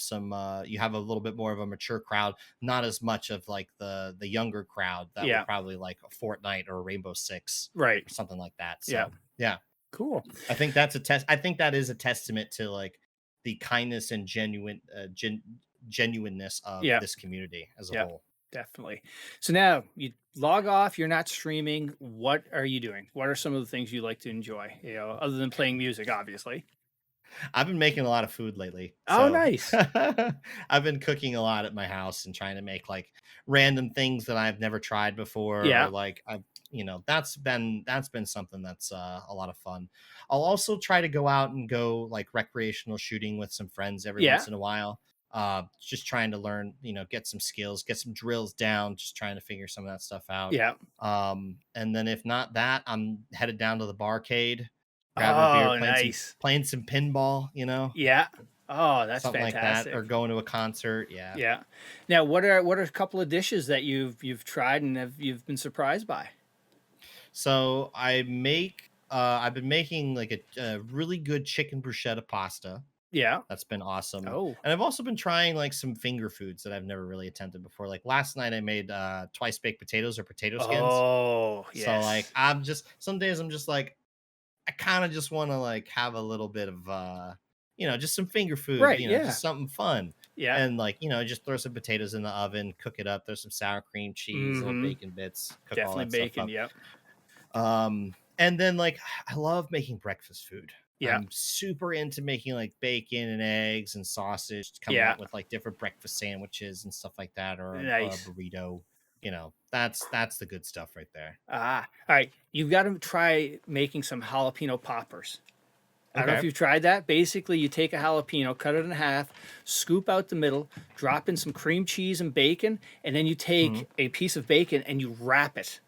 you have a little bit more of a mature crowd, not as much of like the younger crowd that would Yeah. probably like a Fortnite or a Rainbow Six Right. or something like that. Yeah. So yeah, Cool. I think that is a testament to like the kindness and genuineness of Yeah. this community as a Yeah. whole. Definitely. So now you log off, you're not streaming. What are you doing? What are some of the things you like to enjoy? Other than playing music, obviously. I've been making a lot of food lately. Oh, So nice. I've been cooking a lot at my house and trying to make like random things that I've never tried before, or Yeah. like that's been something that's a lot of fun. I'll also try to go out and go like recreational shooting with some friends every Yeah. once in a while. Just trying to learn, get some skills, get some drills down, just trying to figure some of that stuff out. Yeah. And then if not that, I'm headed down to the barcade, grabbing a beer, Oh, nice. playing some pinball, Yeah. Oh, that's something like that, or fantastic. going to a concert. Yeah. Yeah. Now, what are a couple of dishes that you've tried and you've been surprised by? So I've been making like a really good chicken bruschetta pasta. Yeah. That's been awesome. Oh. And I've also been trying like some finger foods that I've never really attempted before. Like last night I made twice baked potatoes or potato skins. Oh, So like yes. some days I'm just like, I kind of just want to like have a little bit of just some finger food, Right. Yeah. just something fun. Yeah. And like, just throw some potatoes in the oven, cook it up, throw some sour cream, cheese, little Mm-hmm. bacon bits, cook all Definitely that stuff bacon. up. Yep. And then like I love making breakfast food. Yeah. I'm super into making like bacon and eggs and sausage, coming Yeah. up with like different breakfast sandwiches and stuff like that, or a Nice. burrito. That's the good stuff right there. Ah. All right. You've got to try making some jalapeno poppers. I don't know if Okay. you've tried that. Basically, you take a jalapeno, cut it in half, scoop out the middle, drop in some cream cheese and bacon, and then you Mhm. take a piece of bacon and you wrap it.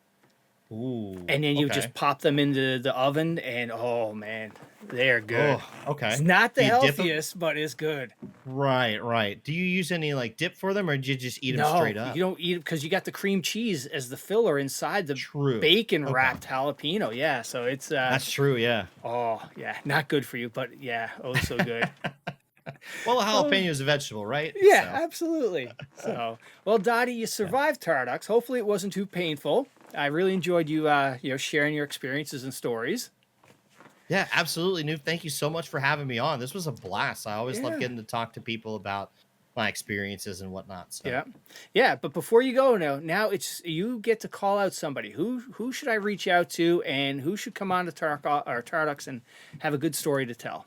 Ooh, And then you okay. just pop them into the oven, and oh man, they're good. Oh, It's okay. not the Do you dip them? healthiest, but it's good. Right, right. Do you use any like dip for them, or do you just eat them No, straight up? you don't eat it because you got the cream cheese as the filler inside the True. bacon Okay. wrapped jalapeno. Yeah, so it's That's true, yeah. oh yeah, not good for you, but yeah, oh so good. Well, a Oh, jalapeno is a vegetable, right? yeah, So, absolutely. So, well, Dottie, you yeah. survived Tarducks. Hopefully, it wasn't too painful. I really enjoyed you, sharing your experiences and stories. Yeah, absolutely, Noob. Thank you so much for having me on. This was a blast. I always love Yeah. getting to talk to people about my experiences and whatnot. So, Yeah. Yeah, but before you go now it's you get to call out somebody. Who should I reach out to and who should come on to Tarducks and have a good story to tell?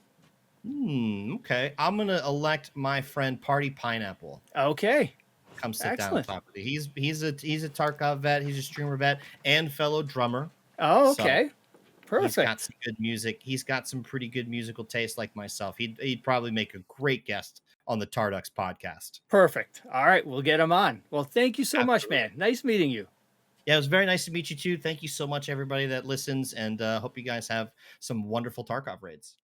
okay. I'm gonna elect my friend Party Pineapple. Okay. Come sit down and Excellent. talk with you. He's a Tarkov vet. He's a streamer vet and fellow drummer. Oh, So okay. he's got Perfect. some good music. He's got some pretty good musical taste, like myself. He'd probably make a great guest on the Tarducks podcast. Perfect. All right, we'll get him on. Well, thank you so much, Absolutely. man. Nice meeting you. Yeah, it was very nice to meet you too. Thank you so much, everybody that listens, and hope you guys have some wonderful Tarkov raids.